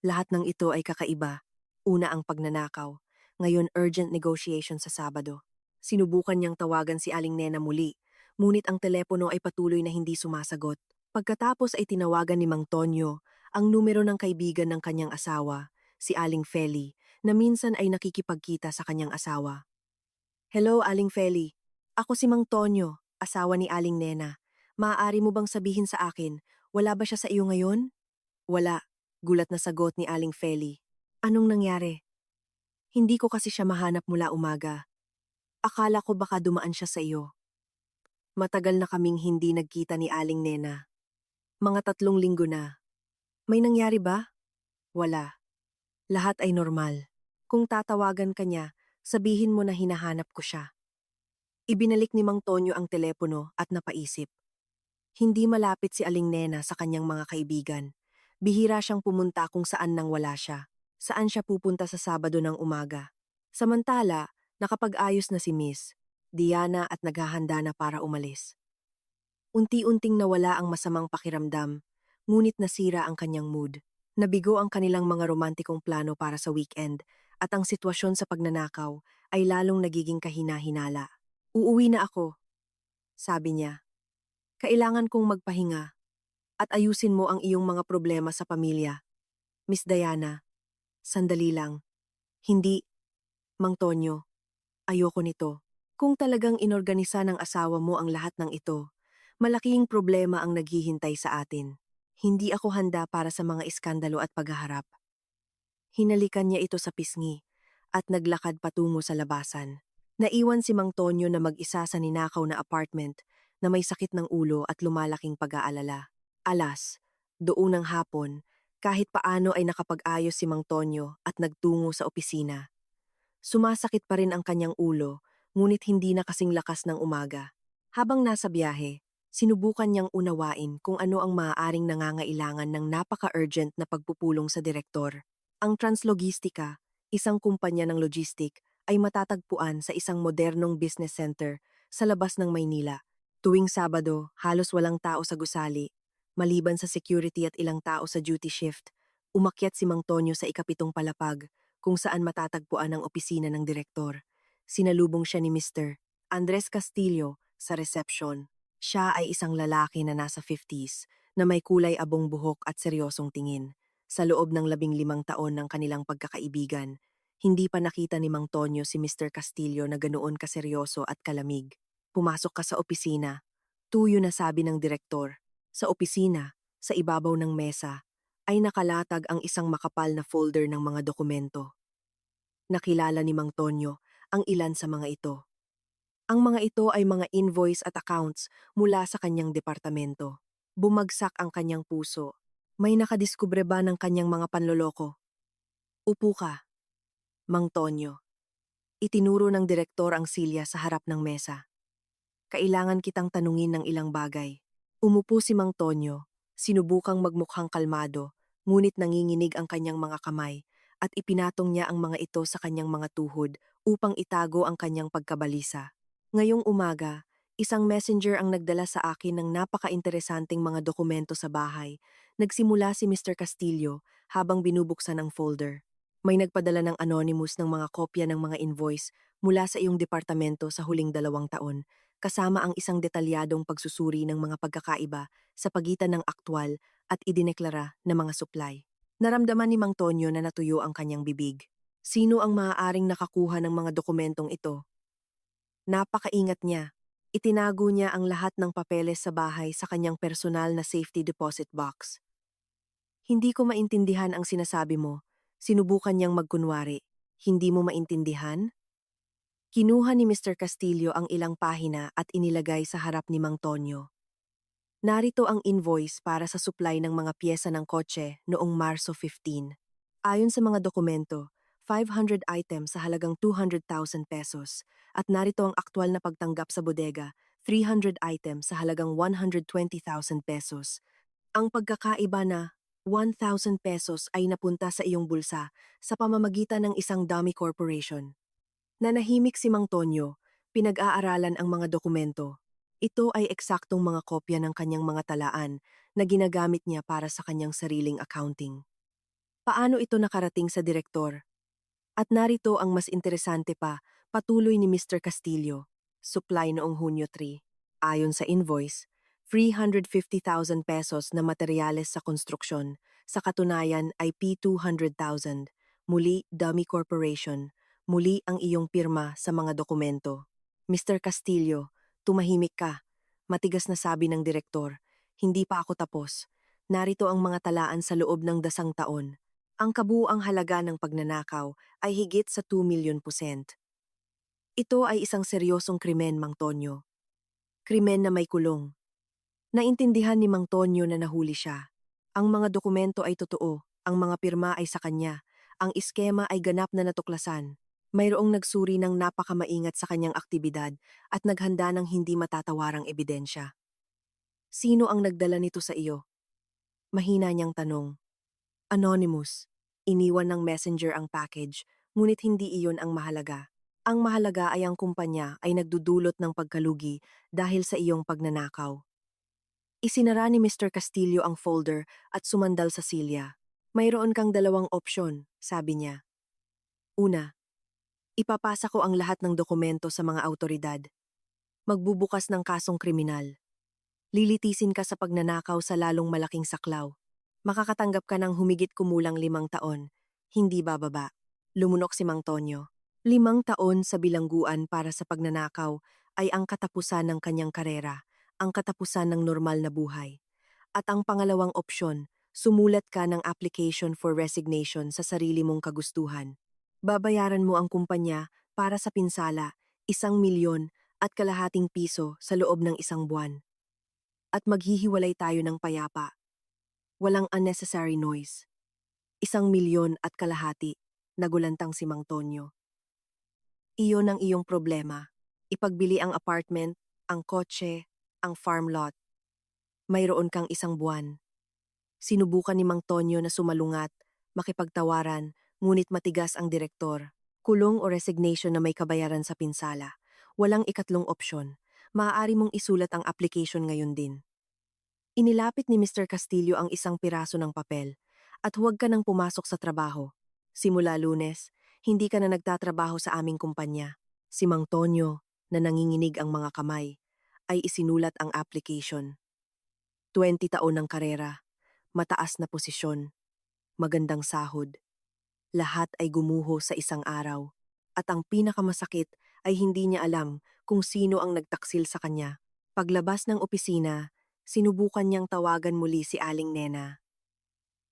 Lahat ng ito ay kakaiba. Una ang pagnanakaw. Ngayon urgent negotiation sa Sabado. Sinubukan niyang tawagan si Aling Nena muli, ngunit ang telepono ay patuloy na hindi sumasagot. Pagkatapos ay tinawagan ni Mang Tonyo ang numero ng kaibigan ng kanyang asawa, si Aling Feli, na minsan ay nakikipagkita sa kanyang asawa. Hello, Aling Feli. Ako si Mang Tonyo, asawa ni Aling Nena. Maaari mo bang sabihin sa akin, wala ba siya sa iyo ngayon? Wala, gulat na sagot ni Aling Feli. Anong nangyari? Hindi ko kasi siya mahanap mula umaga. Akala ko baka dumaan siya sa iyo. Matagal na kaming hindi nagkita ni Aling Nena. Mga 3 linggo na. May nangyari ba? Wala. Lahat ay normal. Kung tatawagan ka niya, sabihin mo na hinahanap ko siya. Ibinalik ni Mang Tonyo ang telepono at napaisip. Hindi malapit si Aling Nena sa kanyang mga kaibigan. Bihira siyang pumunta kung saan nang wala siya. Saan siya pupunta sa Sabado ng umaga. Samantala, nakapag-ayos na si Miss Diana at naghahanda na para umalis. Unti-unting nawala ang masamang pakiramdam, ngunit nasira ang kanyang mood. Nabigo ang kanilang mga romantikong plano para sa weekend at ang sitwasyon sa pagnanakaw ay lalong nagiging kahina-hinala. Uuwi na ako, sabi niya. Kailangan kong magpahinga at ayusin mo ang iyong mga problema sa pamilya. Miss Diana, sandali lang. Hindi, Mang Tonyo, ayoko nito. Kung talagang inorganisa ng asawa mo ang lahat ng ito, malaking problema ang naghihintay sa atin. Hindi ako handa para sa mga iskandalo at paghaharap. Hinalikan niya ito sa pisngi at naglakad patungo sa labasan. Naiwan si Mang Tonyo na mag-isa sa ninakaw na apartment na may sakit ng ulo at lumalaking pag-aalala. Alas, doon ng hapon, kahit paano ay nakapag-ayos si Mang Tonyo at nagtungo sa opisina. Sumasakit pa rin ang kanyang ulo, ngunit hindi na kasing lakas ng umaga. Habang nasa biyahe, sinubukan niyang unawain kung ano ang maaaring nangangailangan ng napaka-urgent na pagpupulong sa direktor. Ang Translogistica, isang kumpanya ng logistic, ay matatagpuan sa isang modernong business center sa labas ng Maynila. Tuwing Sabado, halos walang tao sa gusali. Maliban sa security at ilang tao sa duty shift, umakyat si Mang Tonyo sa ikapitong palapag kung saan matatagpuan ang opisina ng direktor. Sinalubong siya ni Mr. Andres Castillo sa reception. Siya ay isang lalaki na nasa 50s na may kulay abong buhok at seryosong tingin. Sa loob ng 15 taon ng kanilang pagkakaibigan, hindi pa nakita ni Mang Tonyo si Mr. Castillo na ganoon kaseryoso at kalamig. Pumasok ka sa opisina. Tuyo na sabi ng direktor. Sa opisina, sa ibabaw ng mesa, ay nakalatag ang isang makapal na folder ng mga dokumento. Nakilala ni Mang Tonyo ang ilan sa mga ito. Ang mga ito ay mga invoice at accounts mula sa kanyang departamento. Bumagsak ang kanyang puso. May nakadiskubre ba ng kanyang mga panloloko? Upo ka, Mang Tonyo. Itinuro ng direktor ang silya sa harap ng mesa. Kailangan kitang tanungin ng ilang bagay. Umupo si Mang Tonyo, sinubukang magmukhang kalmado, ngunit nanginginig ang kanyang mga kamay at ipinatong niya ang mga ito sa kanyang mga tuhod upang itago ang kanyang pagkabalisa. Ngayong umaga, isang messenger ang nagdala sa akin ng napaka-interesanting mga dokumento sa bahay. Nagsimula si Mr. Castillo habang binubuksan ang folder. May nagpadala ng anonymous ng mga kopya ng mga invoice mula sa iyong departamento sa huling 2 taon, kasama ang isang detalyadong pagsusuri ng mga pagkakaiba sa pagitan ng aktwal at idineklara na mga supply. Naramdaman ni Mang Tonyo na natuyo ang kanyang bibig. Sino ang maaaring nakakuha ng mga dokumentong ito? Napakaingat niya. Itinago niya ang lahat ng papeles sa bahay sa kanyang personal na safety deposit box. Hindi ko maintindihan ang sinasabi mo. Sinubukan niyang magkunwari. Hindi mo maintindihan? Kinuha ni Mr. Castillo ang ilang pahina at inilagay sa harap ni Mang Tonyo. Narito ang invoice para sa supply ng mga piyesa ng kotse noong Marso 15. Ayon sa mga dokumento, 500 items sa halagang 200,000 pesos at narito ang aktwal na pagtanggap sa bodega, 300 items sa halagang 120,000 pesos. Ang pagkakaiba na 1,000 pesos ay napunta sa iyong bulsa sa pamamagitan ng isang dummy corporation. Nanahimik si Mang Tonyo, pinag-aaralan ang mga dokumento. Ito ay eksaktong mga kopya ng kanyang mga talaan na ginagamit niya para sa kanyang sariling accounting. Paano ito nakarating sa direktor? At narito ang mas interesante pa, patuloy ni Mr. Castillo. Supply noong Hunyo 3. Ayon sa invoice, 350,000 pesos na materyales sa konstruksyon. Sa katunayan ay P200,000. Muli, dummy corporation. Muli ang iyong pirma sa mga dokumento. Mr. Castillo, tumahimik ka. Matigas na sabi ng direktor. Hindi pa ako tapos. Narito ang mga talaan sa loob ng 10 taon. Ang kabuuang halaga ng pagnanakaw ay higit sa 2 milyon%. Ito ay isang seryosong krimen, Mang Tonyo. Krimen na may kulong. Naintindihan ni Mang Tonyo na nahuli siya. Ang mga dokumento ay totoo, ang mga pirma ay sa kanya, ang iskema ay ganap na natuklasan. Mayroong nagsuri ng napakamaingat sa kanyang aktibidad at naghanda ng hindi matatawarang ebidensya. Sino ang nagdala nito sa iyo? Mahina niyang tanong. Anonymous. Iniwan ng messenger ang package, ngunit hindi iyon ang mahalaga. Ang mahalaga ay ang kumpanya ay nagdudulot ng pagkalugi dahil sa iyong pagnanakaw. Isinara ni Mr. Castillo ang folder at sumandal sa silya. Mayroon kang dalawang opsyon, sabi niya. Una, ipapasa ko ang lahat ng dokumento sa mga awtoridad. Magbubukas ng kasong kriminal. Lilitisin ka sa pagnanakaw sa lalong malaking saklaw. Makakatanggap ka ng humigit kumulang 5 taon. Hindi bababa. Lumunok si Mang Tonyo. 5 taon sa bilangguan para sa pagnanakaw ay ang katapusan ng kanyang karera, ang katapusan ng normal na buhay. At ang pangalawang opsyon, sumulat ka ng application for resignation sa sarili mong kagustuhan. Babayaran mo ang kumpanya para sa pinsala, 1 milyon at kalahating piso sa loob ng 1 buwan. At maghihiwalay tayo ng payapa. Walang unnecessary noise. 1 milyon at kalahati, nagulantang si Mang Tonyo. Iyon ang iyong problema. Ipagbili ang apartment, ang kotse, ang farm lot. Mayroon kang 1 buwan. Sinubukan ni Mang Tonyo na sumalungat, makipagtawaran, ngunit matigas ang direktor. Kulong o resignation na may kabayaran sa pinsala. Walang ikatlong opsyon. Maaari mong isulat ang application ngayon din. Inilapit ni Mr. Castillo ang isang piraso ng papel, at huwag ka nang pumasok sa trabaho. Simula Lunes, hindi ka na nagtatrabaho sa aming kumpanya. Si Mang Tonyo, na nanginginig ang mga kamay, ay isinulat ang application. 20 taon ng karera, mataas na posisyon, magandang sahod. Lahat ay gumuho sa isang araw. At ang pinakamasakit ay hindi niya alam kung sino ang nagtaksil sa kanya. Paglabas ng opisina, sinubukan niyang tawagan muli si Aling Nena.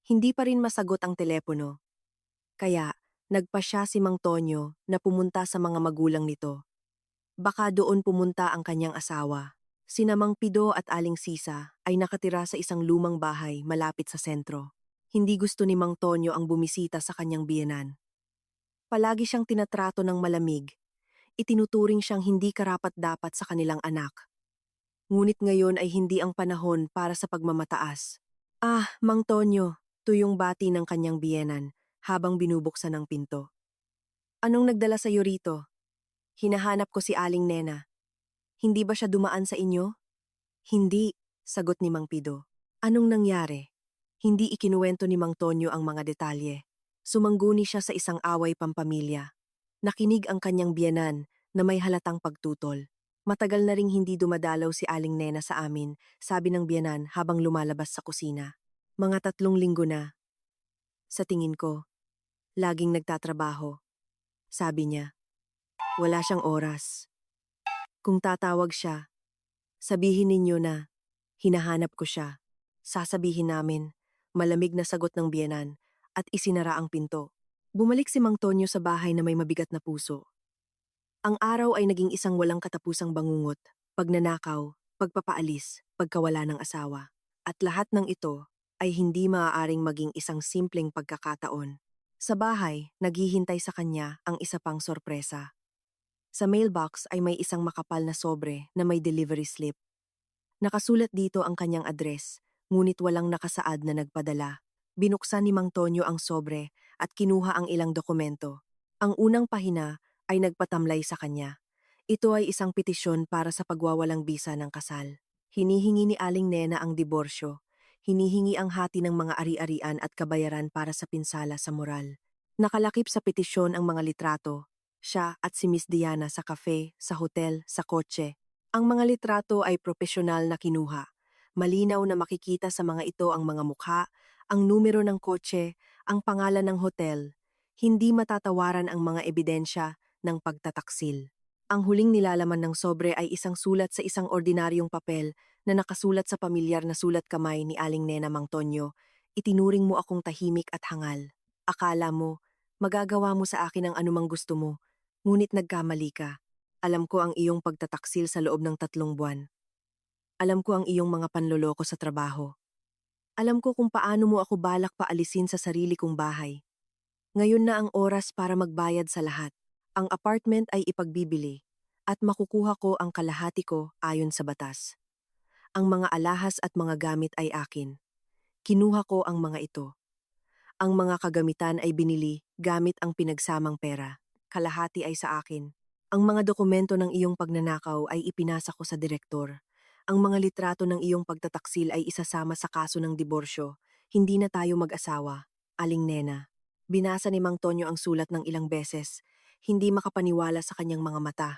Hindi pa rin masagot ang telepono. Kaya, nagpasya si Mang Tonyo na pumunta sa mga magulang nito. Baka doon pumunta ang kanyang asawa. Sina Mang Pido at Aling Sisa ay nakatira sa isang lumang bahay malapit sa sentro. Hindi gusto ni Mang Tonyo ang bumisita sa kanyang biyenan. Palagi siyang tinatrato ng malamig. Itinuturing siyang hindi karapat-dapat sa kanilang anak. Ngunit ngayon ay hindi ang panahon para sa pagmamataas. Ah, Mang Tonyo, tuyong bati ng kanyang biyenan habang binubuksan ang pinto. Anong nagdala sa iyo rito? Hinahanap ko si Aling Nena. Hindi ba siya dumaan sa inyo? Hindi, sagot ni Mang Pido. Anong nangyari? Hindi ikinuwento ni Mang Tonyo ang mga detalye. Sumangguni siya sa isang away pampamilya. Nakinig ang kanyang biyenan na may halatang pagtutol. Matagal na ring hindi dumadalaw si Aling Nena sa amin, sabi ng biyenan habang lumalabas sa kusina. Mga 3 linggo na. Sa tingin ko, laging nagtatrabaho. Sabi niya, wala siyang oras. Kung tatawag siya, sabihin ninyo na, hinahanap ko siya. Sasabihin namin, malamig na sagot ng biyenan, at isinara ang pinto. Bumalik si Mang Tonyo sa bahay na may mabigat na puso. Ang araw ay naging isang walang katapusang bangungot, pagnanakaw, pagpapaalis, pagkawala ng asawa. At lahat ng ito ay hindi maaaring maging isang simpleng pagkakataon. Sa bahay, naghihintay sa kanya ang isa pang sorpresa. Sa mailbox ay may isang makapal na sobre na may delivery slip. Nakasulat dito ang kanyang address, ngunit walang nakasaad na nagpadala. Binuksan ni Mang Tonyo ang sobre at kinuha ang ilang dokumento. Ang unang pahina ay nagpatamlay sa kanya. Ito ay isang petisyon para sa pagwawalang bisa ng kasal. Hinihingi ni Aling Nena ang diborsyo. Hinihingi ang hati ng mga ari-arian at kabayaran para sa pinsala sa moral. Nakalakip sa petisyon ang mga litrato. Siya at si Miss Diana sa cafe, sa hotel, sa kotse. Ang mga litrato ay propesyonal na kinuha. Malinaw na makikita sa mga ito ang mga mukha, ang numero ng kotse, ang pangalan ng hotel. Hindi matatawaran ang mga ebidensya ng pagtataksil. Ang huling nilalaman ng sobre ay isang sulat sa isang ordinaryong papel na nakasulat sa pamilyar na sulat kamay ni Aling Nena Mang Tonyo. Itinuring mo akong tahimik at hangal. Akala mo, magagawa mo sa akin ang anumang gusto mo, ngunit nagkamali ka. Alam ko ang iyong pagtataksil sa loob ng 3 buwan. Alam ko ang iyong mga panloloko sa trabaho. Alam ko kung paano mo ako balak paalisin sa sarili kong bahay. Ngayon na ang oras para magbayad sa lahat. Ang apartment ay ipagbibili at makukuha ko ang kalahati ko ayon sa batas. Ang mga alahas at mga gamit ay akin. Kinuha ko ang mga ito. Ang mga kagamitan ay binili gamit ang pinagsamang pera. Kalahati ay sa akin. Ang mga dokumento ng iyong pagnanakaw ay ipinasa ko sa direktor. Ang mga litrato ng iyong pagtataksil ay isasama sa kaso ng diborsyo. Hindi na tayo mag-asawa. Aling Nena. Binasa ni Mang Tonyo ang sulat ng ilang beses. Hindi makapaniwala sa kanyang mga mata.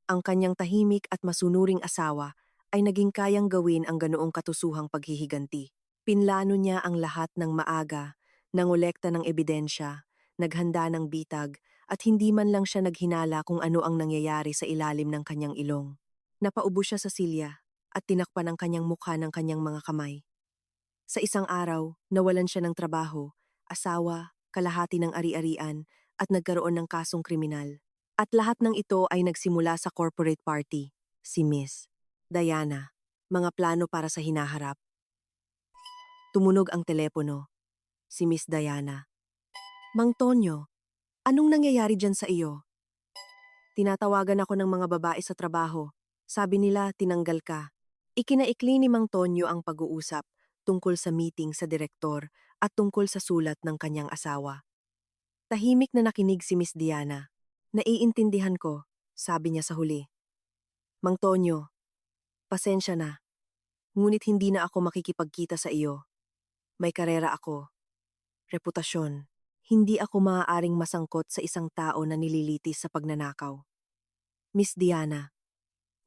Ang kanyang tahimik at masunuring asawa ay naging kayang gawin ang ganoong katusuhang paghihiganti. Pinlano niya ang lahat ng maaga, nangolekta ng ebidensya, naghanda ng bitag, at hindi man lang siya naghinala kung ano ang nangyayari sa ilalim ng kanyang ilong. Napaubo siya sa silya at tinakpan ang kanyang mukha ng kanyang mga kamay. Sa isang araw, nawalan siya ng trabaho, asawa, kalahati ng ari-arian, at nagkaroon ng kasong kriminal. At lahat ng ito ay nagsimula sa corporate party, si Miss Diana. Mga plano para sa hinaharap. Tumunog ang telepono. Si Miss Diana. Mang Tonyo, anong nangyayari dyan sa iyo? Tinatawagan ako ng mga babae sa trabaho. Sabi nila, tinanggal ka. Ikinaikli ni Mang Tonyo ang pag-uusap tungkol sa meeting sa direktor at tungkol sa sulat ng kanyang asawa. Tahimik na nakinig si Miss Diana. Naiintindihan ko, sabi niya sa huli. Mang Tonyo, pasensya na. Ngunit hindi na ako makikipagkita sa iyo. May karera ako. Reputasyon. Hindi ako maaaring masangkot sa isang tao na nililitis sa pagnanakaw. Miss Diana,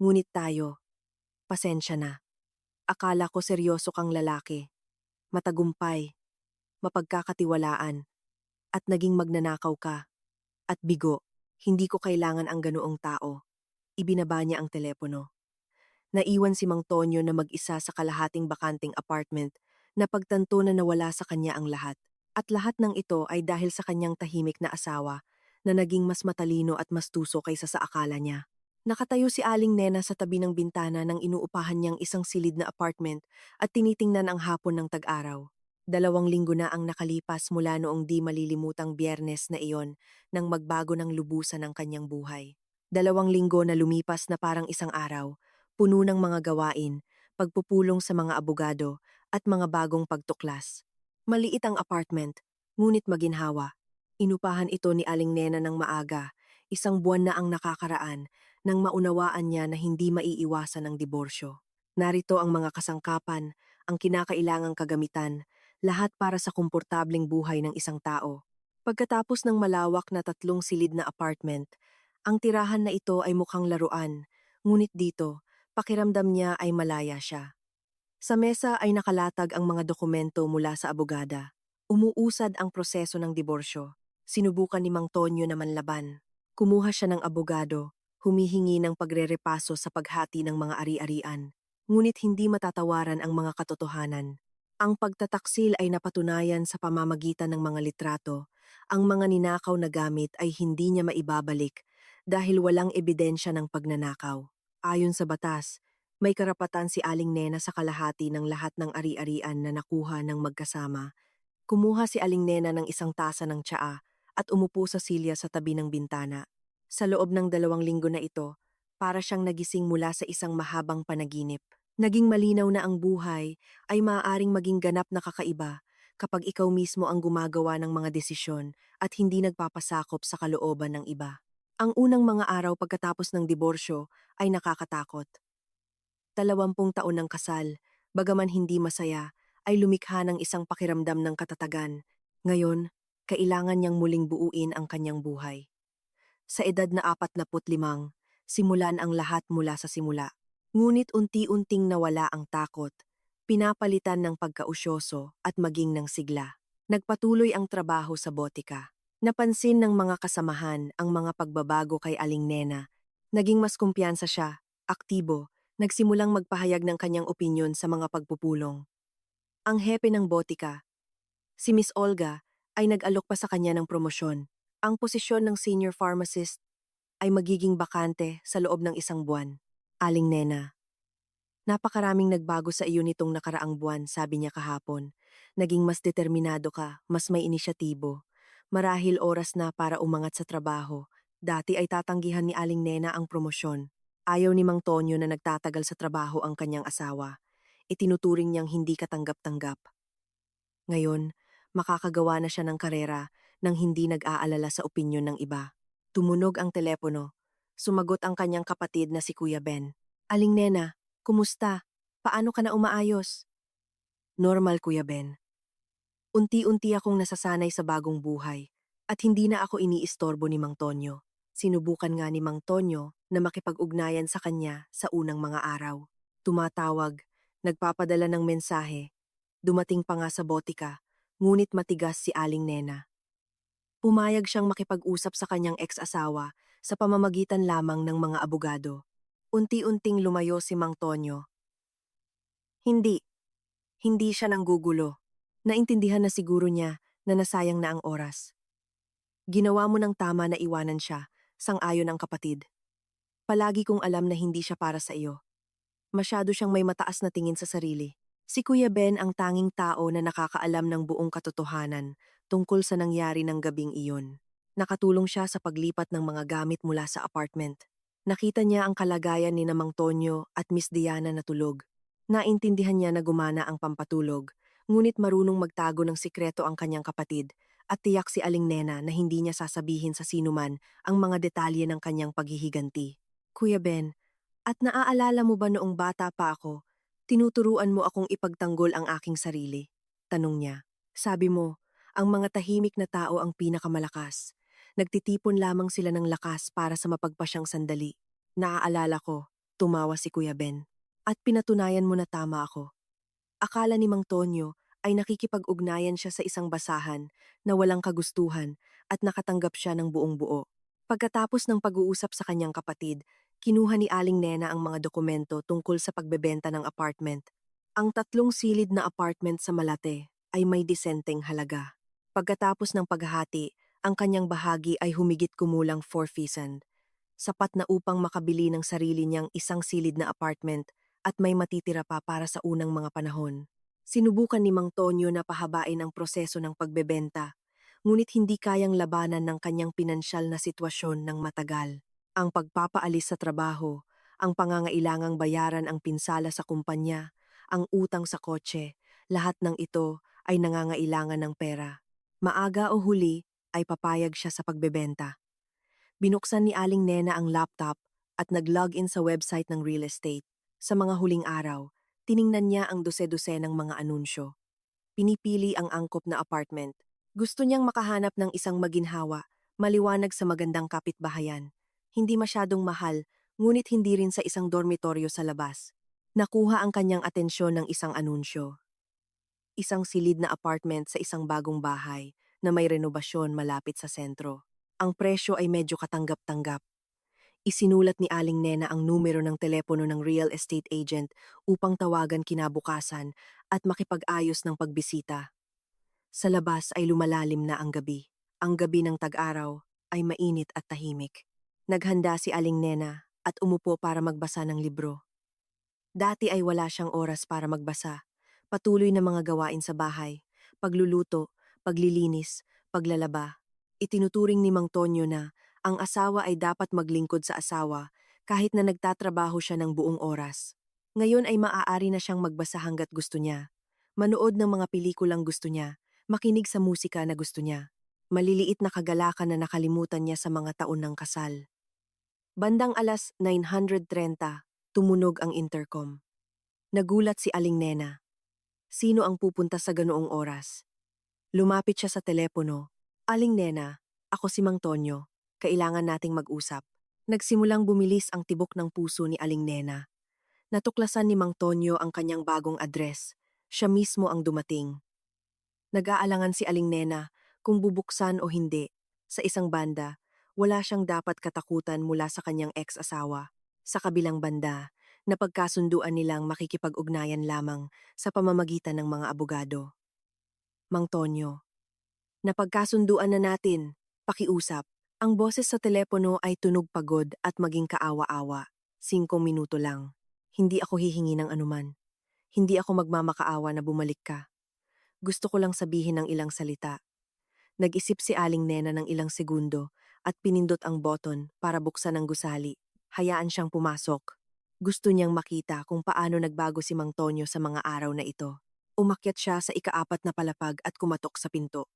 ngunit tayo, pasensya na. Akala ko seryoso kang lalaki, matagumpay, mapagkakatiwalaan, at naging magnanakaw ka. At bigo, hindi ko kailangan ang ganoong tao. Ibinaba niya ang telepono. Naiwan si Mang Tonyo na mag-isa sa kalahating bakanting apartment na pagtanto na nawala sa kanya ang lahat. At lahat ng ito ay dahil sa kanyang tahimik na asawa na naging mas matalino at mas tuso kaysa sa akala niya. Nakatayo si Aling Nena sa tabi ng bintana ng inuupahan niyang isang silid na apartment at tinitingnan ang hapon ng tag-araw. 2 linggo na ang nakalipas mula noong di malilimutang Biyernes na iyon nang magbago ng lubusan ang kanyang buhay. 2 linggo na lumipas na parang isang araw, puno ng mga gawain, pagpupulong sa mga abogado at mga bagong pagtuklas. Maliit ang apartment, ngunit maginhawa. Inupahan ito ni Aling Nena ng maaga, 1 buwan na ang nakakaraan, nang maunawaan niya na hindi maiiwasan ang diborsyo. Narito ang mga kasangkapan, ang kinakailangang kagamitan, lahat para sa komportableng buhay ng isang tao. Pagkatapos ng malawak na 3 silid na apartment, ang tirahan na ito ay mukhang laruan, ngunit dito, pakiramdam niya ay malaya siya. Sa mesa ay nakalatag ang mga dokumento mula sa abogada. Umuusad ang proseso ng diborsyo. Sinubukan ni Mang Tonyo na manlaban. Kumuha siya ng abogado, humihingi ng pagrerepaso sa paghati ng mga ari-arian. Ngunit hindi matatawaran ang mga katotohanan. Ang pagtataksil ay napatunayan sa pamamagitan ng mga litrato. Ang mga ninakaw na gamit ay hindi niya maibabalik dahil walang ebidensya ng pagnanakaw. Ayon sa batas, may karapatan si Aling Nena sa kalahati ng lahat ng ari-arian na nakuha ng magkasama. Kumuha si Aling Nena ng isang tasa ng tsaa at umupo sa silya sa tabi ng bintana. Sa loob ng 2 linggo na ito, para siyang nagising mula sa isang mahabang panaginip. Naging malinaw na ang buhay ay maaaring maging ganap na kakaiba kapag ikaw mismo ang gumagawa ng mga desisyon at hindi nagpapasakop sa kalooban ng iba. Ang unang mga araw pagkatapos ng diborsyo ay nakakatakot. 20 taon ng kasal, bagaman hindi masaya, ay lumikha ng isang pakiramdam ng katatagan. Ngayon, kailangan niyang muling buuin ang kanyang buhay. Sa edad na 45, simulan ang lahat mula sa simula. Ngunit unti-unting nawala ang takot, pinapalitan ng pagkausyoso at maging ng sigla. Nagpatuloy ang trabaho sa botika. Napansin ng mga kasamahan ang mga pagbabago kay Aling Nena. Naging mas kumpiyansa siya, aktibo, nagsimulang magpahayag ng kanyang opinyon sa mga pagpupulong. Ang hepe ng botika, si Miss Olga, ay nag-alok pa sa kanya ng promosyon. Ang posisyon ng senior pharmacist ay magiging bakante sa loob ng 1 buwan. Aling Nena, napakaraming nagbago sa iyo nitong nakaraang buwan, sabi niya kahapon. Naging mas determinado ka, mas may inisyatibo. Marahil oras na para umangat sa trabaho. Dati ay tatanggihan ni Aling Nena ang promosyon. Ayaw ni Mang Tonyo na nagtatagal sa trabaho ang kanyang asawa. Itinuturing niyang hindi katanggap-tanggap. Ngayon, makakagawa na siya ng karera nang hindi nag-aalala sa opinyon ng iba. Tumunog ang telepono. Sumagot ang kanyang kapatid na si Kuya Ben. Aling Nena, kumusta? Paano ka na umaayos? Normal, Kuya Ben. Unti-unti akong nasasanay sa bagong buhay at hindi na ako iniistorbo ni Mang Tonyo. Sinubukan nga ni Mang Tonyo na makipag-ugnayan sa kanya sa unang mga araw. Tumatawag, nagpapadala ng mensahe, dumating pa nga sa botika, ngunit matigas si Aling Nena. Pumayag siyang makipag-usap sa kanyang ex-asawa sa pamamagitan lamang ng mga abogado. Unti-unting lumayo si Mang Tonyo. Hindi, hindi siya nanggugulo. Naintindihan na siguro niya na nasayang na ang oras. Ginawa mo ng tama na iwanan siya, sang-ayon ang kapatid. Palagi kong alam na hindi siya para sa iyo. Masyado siyang may mataas na tingin sa sarili. Si Kuya Ben ang tanging tao na nakakaalam ng buong katotohanan tungkol sa nangyari ng gabing iyon. Nakatulong siya sa paglipat ng mga gamit mula sa apartment. Nakita niya ang kalagayan ni Mang Tonyo at Miss Diana na tulog. Naintindihan niya na gumana ang pampatulog, ngunit marunong magtago ng sikreto ang kanyang kapatid at tiyak si Aling Nena na hindi niya sasabihin sa sinuman ang mga detalye ng kanyang paghihiganti. Kuya Ben, at naaalala mo ba noong bata pa ako, tinuturuan mo akong ipagtanggol ang aking sarili? Tanong niya. Sabi mo, ang mga tahimik na tao ang pinakamalakas. Nagtitipon lamang sila ng lakas para sa mapagpasyang sandali. Naaalala ko, tumawa si Kuya Ben. At pinatunayan mo na tama ako. Akala ni Mang Tonyo ay nakikipag-ugnayan siya sa isang basahan na walang kagustuhan at nakatanggap siya ng buong buo. Pagkatapos ng pag-uusap sa kanyang kapatid, kinuha ni Aling Nena ang mga dokumento tungkol sa pagbebenta ng apartment. Ang 3 silid na apartment sa Malate ay may disenteng halaga. Pagkatapos ng paghahati, ang kanyang bahagi ay humigit kumulang 4,000. Sapat na upang makabili ng sarili niyang 1 silid na apartment at may matitira pa para sa unang mga panahon. Sinubukan ni Mang Tonyo na pahabain ang proseso ng pagbebenta, ngunit hindi kayang labanan ng kanyang pinansyal na sitwasyon ng matagal. Ang pagpapaalis sa trabaho, ang pangangailangang bayaran ang pinsala sa kumpanya, ang utang sa kotse, lahat ng ito ay nangangailangan ng pera. Maaga o huli ay papayag siya sa pagbebenta. Binuksan ni Aling Nena ang laptop at nag-login sa website ng real estate. Sa mga huling araw, tiningnan niya ang dose-dose ng mga anunsyo. Pinipili ang angkop na apartment. Gusto niyang makahanap ng isang maginhawa, maliwanag sa magandang kapitbahayan. Hindi masyadong mahal, ngunit hindi rin sa isang dormitoryo sa labas. Nakuha ang kanyang atensyon ng isang anunsyo. 1 silid na apartment sa isang bagong bahay na may renobasyon malapit sa sentro. Ang presyo ay medyo katanggap-tanggap. Isinulat ni Aling Nena ang numero ng telepono ng real estate agent upang tawagan kinabukasan at makipag-ayos ng pagbisita. Sa labas ay lumalalim na ang gabi. Ang gabi ng tag-araw ay mainit at tahimik. Naghanda si Aling Nena at umupo para magbasa ng libro. Dati ay wala siyang oras para magbasa. Patuloy na mga gawain sa bahay, pagluluto, paglilinis, paglalaba. Itinuturing ni Mang Tonyo na ang asawa ay dapat maglingkod sa asawa kahit na nagtatrabaho siya ng buong oras. Ngayon ay maaari na siyang magbasa hanggat gusto niya. Manood ng mga pelikulang gusto niya, makinig sa musika na gusto niya. Maliliit na kagalakan na nakalimutan niya sa mga taon ng kasal. Bandang alas 9:30, tumunog ang intercom. Nagulat si Aling Nena. Sino ang pupunta sa ganoong oras? Lumapit siya sa telepono. Aling Nena, ako si Mang Tonyo. Kailangan nating mag-usap. Nagsimulang bumilis ang tibok ng puso ni Aling Nena. Natuklasan ni Mang Tonyo ang kanyang bagong address. Siya mismo ang dumating. Nag-aalangan si Aling Nena kung bubuksan o hindi. Sa isang banda, wala siyang dapat katakutan mula sa kanyang ex-asawa. Sa kabilang banda, napagkasunduan nilang makikipag-ugnayan lamang sa pamamagitan ng mga abogado. Mang Tonyo, Napagkasunduan na natin. Pakiusap. Ang boses sa telepono ay tunog pagod at maging kaawa-awa. 5 minuto lang. Hindi ako hihingi ng anuman. Hindi ako magmamakaawa na bumalik ka. Gusto ko lang sabihin ng ilang salita. Nag-isip si Aling Nena ng ilang segundo at pinindot ang button para buksan ang gusali. Hayaan siyang pumasok. Gusto niyang makita kung paano nagbago si Mang Tonyo sa mga araw na ito. Umakyat siya sa ika-4 na palapag at kumatok sa pinto.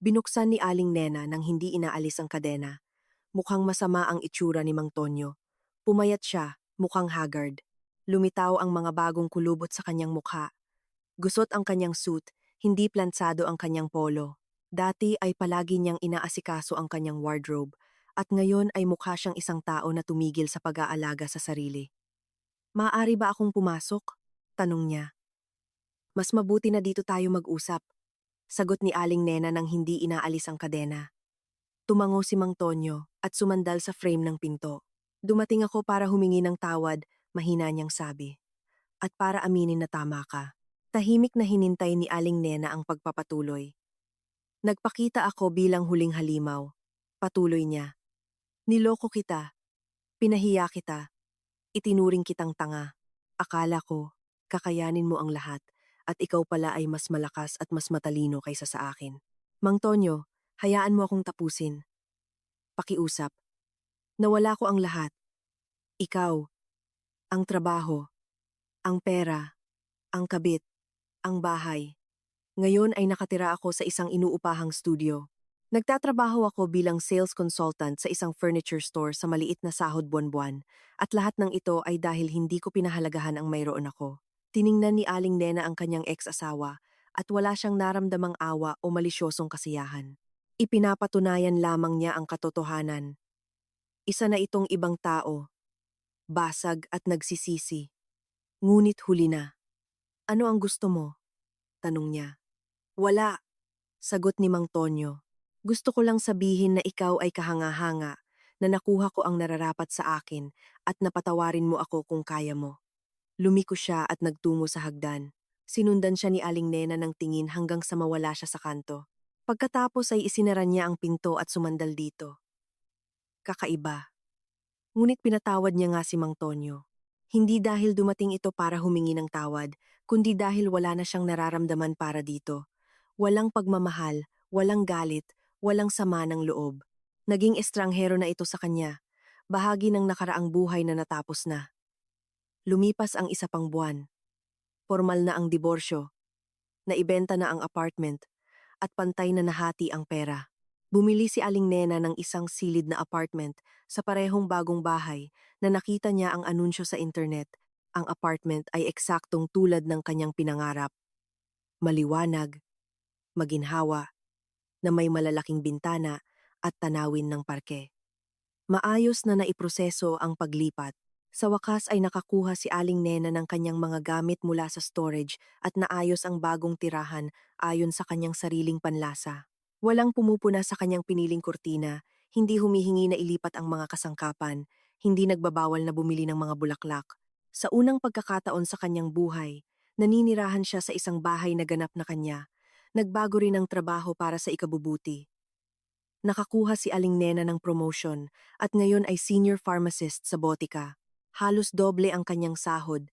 Binuksan ni Aling Nena nang hindi inaalis ang kadena. Mukhang masama ang itsura ni Mang Tonyo. Pumayat siya, mukhang haggard. Lumitaw ang mga bagong kulubot sa kanyang mukha. Gusot ang kanyang suit, hindi plansado ang kanyang polo. Dati ay palagi niyang inaasikaso ang kanyang wardrobe, at ngayon ay mukha siyang isang tao na tumigil sa pag-aalaga sa sarili. Maaari ba akong pumasok? Tanong niya. Mas mabuti na dito tayo mag-usap. Sagot ni Aling Nena nang hindi inaalis ang kadena. Tumango si Mang Tonyo at sumandal sa frame ng pinto. Dumating ako para humingi ng tawad, mahina niyang sabi. At para aminin na tama ka. Tahimik na hinintay ni Aling Nena ang pagpapatuloy. Nagpakita ako bilang huling halimaw. Patuloy niya. Niloko kita. Pinahiya kita. Itinuring kitang tanga. Akala ko, kakayanin mo ang lahat at ikaw pala ay mas malakas at mas matalino kaysa sa akin. Mang Tonyo, hayaan mo akong tapusin. Pakiusap. Nawala ko ang lahat. Ikaw, ang trabaho, ang pera, ang kabit, ang bahay. Ngayon ay nakatira ako sa isang inuupahang studio. Nagtatrabaho ako bilang sales consultant sa isang furniture store sa maliit na sahod buwan-buwan, at lahat ng ito ay dahil hindi ko pinahalagahan ang mayroon ako. Tiningnan ni Aling Nena ang kanyang ex-asawa at wala siyang naramdamang awa o malisyosong kasiyahan. Ipinapatunayan lamang niya ang katotohanan. Isa na itong ibang tao, basag at nagsisisi. Ngunit huli na. Ano ang gusto mo? Tanong niya. Wala, sagot ni Mang Tonyo. Gusto ko lang sabihin na ikaw ay kahanga-hanga, na nakuha ko ang nararapat sa akin at napatawarin mo ako kung kaya mo. Lumiko siya at nagtungo sa hagdan. Sinundan siya ni Aling Nena ng tingin hanggang sa mawala siya sa kanto. Pagkatapos ay isinara niya ang pinto at sumandal dito. Kakaiba. Ngunit pinatawad niya nga si Mang Tonyo. Hindi dahil dumating ito para humingi ng tawad, kundi dahil wala na siyang nararamdaman para dito. Walang pagmamahal, walang galit, walang sama ng loob. Naging estranghero na ito sa kanya, bahagi ng nakaraang buhay na natapos na. Lumipas ang 1 pang buwan. Formal na ang diborsyo, naibenta na ang apartment, at pantay na nahati ang pera. Bumili si Aling Nena ng isang silid na apartment sa parehong bagong bahay na nakita niya ang anunsyo sa internet. Ang apartment ay eksaktong tulad ng kanyang pinangarap. Maliwanag, maginhawa, na may malalaking bintana at tanawin ng parke. Maayos na naiproseso ang paglipat. Sa wakas ay nakakuha si Aling Nena ng kanyang mga gamit mula sa storage at naayos ang bagong tirahan ayon sa kanyang sariling panlasa. Walang pumupuna sa kanyang piniling kurtina, hindi humihingi na ilipat ang mga kasangkapan, hindi nagbabawal na bumili ng mga bulaklak. Sa unang pagkakataon sa kanyang buhay, naninirahan siya sa isang bahay na ganap na kanya. Nagbago rin ang trabaho para sa ikabubuti. Nakakuha si Aling Nena ng promotion at ngayon ay senior pharmacist sa botika. Halos doble ang kanyang sahod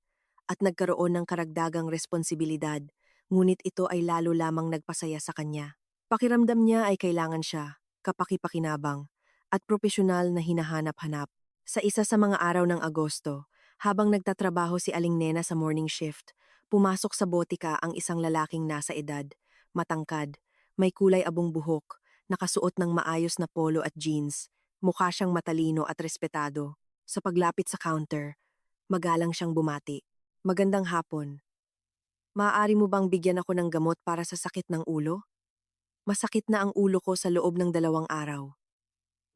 at nagkaroon ng karagdagang responsibilidad, ngunit ito ay lalo lamang nagpasaya sa kanya. Pakiramdam niya ay kailangan siya, kapaki-pakinabang, at propesyonal na hinahanap-hanap. Sa isa sa mga araw ng Agosto, habang nagtatrabaho si Aling Nena sa morning shift, pumasok sa botika ang isang lalaking nasa edad, matangkad, may kulay abong buhok, nakasuot ng maayos na polo at jeans, mukha siyang matalino at respetado. Sa paglapit sa counter, magalang siyang bumati. Magandang hapon. Maaari mo bang bigyan ako ng gamot para sa sakit ng ulo? Masakit na ang ulo ko sa loob ng 2 araw.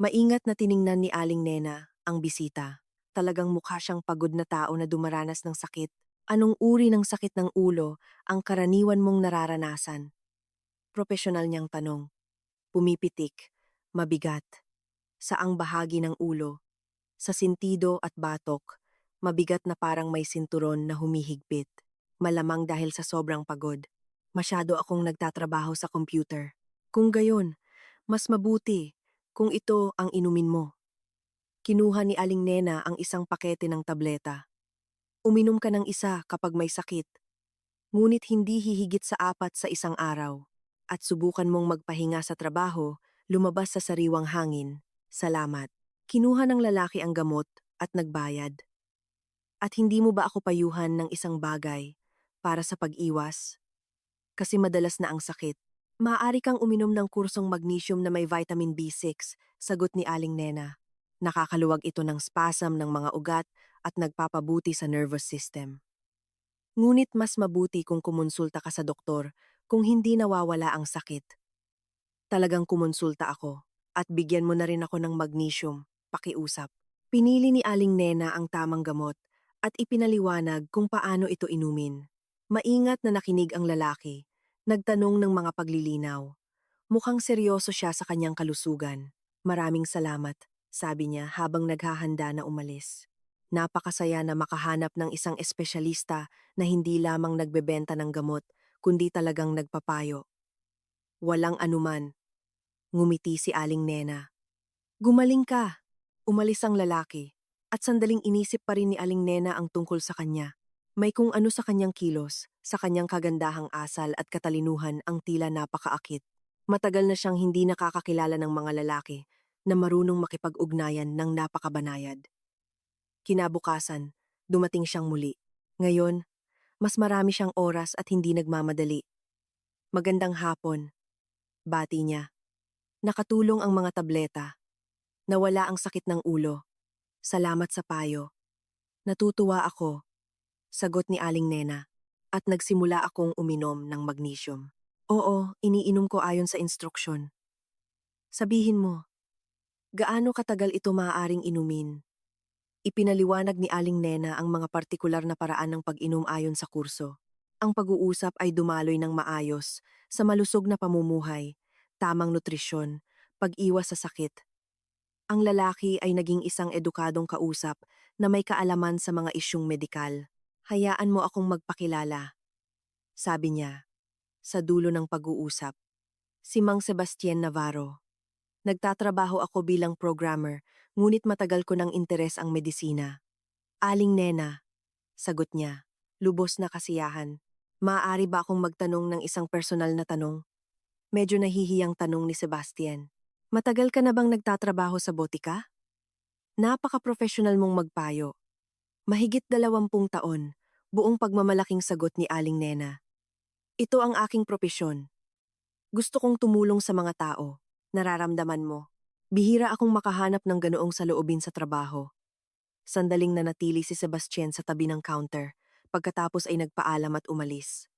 Maingat na tiningnan ni Aling Nena ang bisita. Talagang mukha siyang pagod na tao na dumaranas ng sakit. Anong uri ng sakit ng ulo ang karaniwan mong nararanasan? Propesyonal niyang tanong. Pumipitik, mabigat. Saang bahagi ng ulo? Sa sintido at batok, mabigat na parang may sinturon na humihigpit. Malamang dahil sa sobrang pagod. Masyado akong nagtatrabaho sa computer. Kung gayon, mas mabuti kung ito ang inumin mo. Kinuha ni Aling Nena ang isang pakete ng tableta. Uminom ka ng isa kapag may sakit, ngunit hindi hihigit sa 4 sa isang araw. At subukan mong magpahinga sa trabaho, lumabas sa sariwang hangin. Salamat. Kinuha ng lalaki ang gamot at nagbayad. At hindi mo ba ako payuhan ng isang bagay para sa pag-iwas? Kasi madalas na ang sakit. Maaari kang uminom ng kursong magnesium na may vitamin B6, sagot ni Aling Nena. Nakakaluwag ito ng spasm ng mga ugat at nagpapabuti sa nervous system. Ngunit mas mabuti kung kumonsulta ka sa doktor kung hindi nawawala ang sakit. Talagang kumonsulta ako at bigyan mo na rin ako ng magnesium, pakiusap. Pinili ni Aling Nena ang tamang gamot at ipinaliwanag kung paano ito inumin. Maingat na nakinig ang lalaki, nagtanong ng mga paglilinaw. Mukhang seryoso siya sa kanyang kalusugan. Maraming salamat, sabi niya habang naghahanda na umalis. Napakasaya na makahanap ng isang espesyalista na hindi lamang nagbebenta ng gamot, kundi talagang nagpapayo. Walang anuman, ngumiti si Aling Nena. Gumaling ka, umalis ang lalaki, at sandaling inisip pa rin ni Aling Nena ang tungkol sa kanya. May kung ano sa kanyang kilos, sa kanyang kagandahang asal at katalinuhan ang tila napakaakit. Matagal na siyang hindi nakakakilala ng mga lalaki na marunong makipag-ugnayan ng napakabanayad. Kinabukasan, dumating siyang muli. Ngayon, mas marami siyang oras at hindi nagmamadali. Magandang hapon, bati niya. Nakatulong ang mga tableta. Nawala ang sakit ng ulo. Salamat sa payo. Natutuwa ako, sagot ni Aling Nena, at nagsimula akong uminom ng magnesium. Oo, iniinom ko ayon sa instruksyon. Sabihin mo, gaano katagal ito maaaring inumin? Ipinaliwanag ni Aling Nena ang mga partikular na paraan ng pag-inom ayon sa kurso. Ang pag-uusap ay dumaloy ng maayos sa malusog na pamumuhay, tamang nutrisyon, pag-iwas sa sakit. Ang lalaki ay naging isang edukadong kausap na may kaalaman sa mga isyung medikal. Hayaan mo akong magpakilala, sabi niya, sa dulo ng pag-uusap. Si Mang Sebastian Navarro. Nagtatrabaho ako bilang programmer, ngunit matagal ko ng interes ang medisina. Aling Nena, sagot niya, lubos na kasiyahan. Maaari ba akong magtanong ng isang personal na tanong? Medyo nahihiyang tanong ni Sebastian. Matagal ka na bang nagtatrabaho sa botika? Napaka-professional mong magpayo. Mahigit 20 taon, buong pagmamalaking sagot ni Aling Nena. Ito ang aking propesyon. Gusto kong tumulong sa mga tao. Nararamdaman mo. Bihira akong makahanap ng ganoong saloobin sa trabaho. Sandaling nanatili si Sebastian sa tabi ng counter, pagkatapos ay nagpaalam at umalis.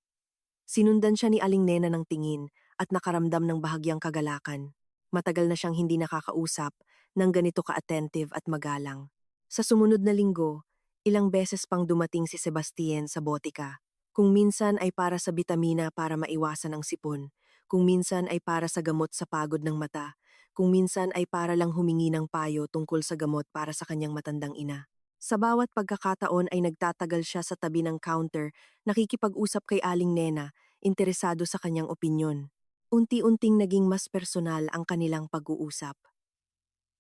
Sinundan siya ni Aling Nena ng tingin at nakaramdam ng bahagyang kagalakan. Matagal na siyang hindi nakakausap ng ganito ka-attentive at magalang. Sa sumunod na linggo, ilang beses pang dumating si Sebastian sa botika. Kung minsan ay para sa bitamina para maiwasan ang sipon, kung minsan ay para sa gamot sa pagod ng mata, kung minsan ay para lang humingi ng payo tungkol sa gamot para sa kanyang matandang ina. Sa bawat pagkakataon ay nagtatagal siya sa tabi ng counter, nakikipag-usap kay Aling Nena, interesado sa kanyang opinyon. Unti-unting naging mas personal ang kanilang pag-uusap.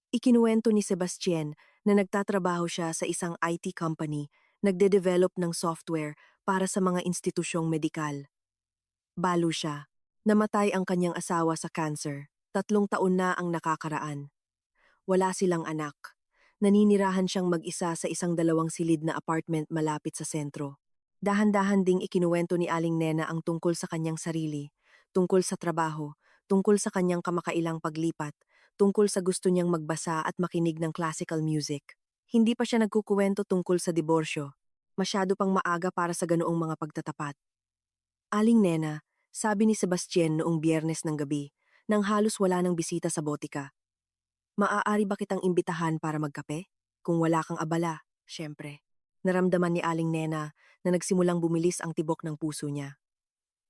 Ikinuwento ni Sebastian na nagtatrabaho siya sa isang IT company, nagde-develop ng software para sa mga institusyong medikal. Balo siya. Namatay ang kanyang asawa sa cancer. 3 taon na ang nakakaraan. Wala silang anak. Naninirahan siyang mag-isa sa isang 2 silid na apartment malapit sa sentro. Dahan-dahan ding ikinuwento ni Aling Nena ang tungkol sa kanyang sarili, tungkol sa trabaho, tungkol sa kanyang kamakailang paglipat, tungkol sa gusto niyang magbasa at makinig ng classical music. Hindi pa siya nagkukuwento tungkol sa diborsyo. Masyado pang maaga para sa ganoong mga pagtatapat. Aling Nena, sabi ni Sebastian noong Biyernes ng gabi, nang halos wala ng bisita sa botika. Maaari ba kitang imbitahan para magkape? Kung wala kang abala, syempre. Naramdaman ni Aling Nena na nagsimulang bumilis ang tibok ng puso niya.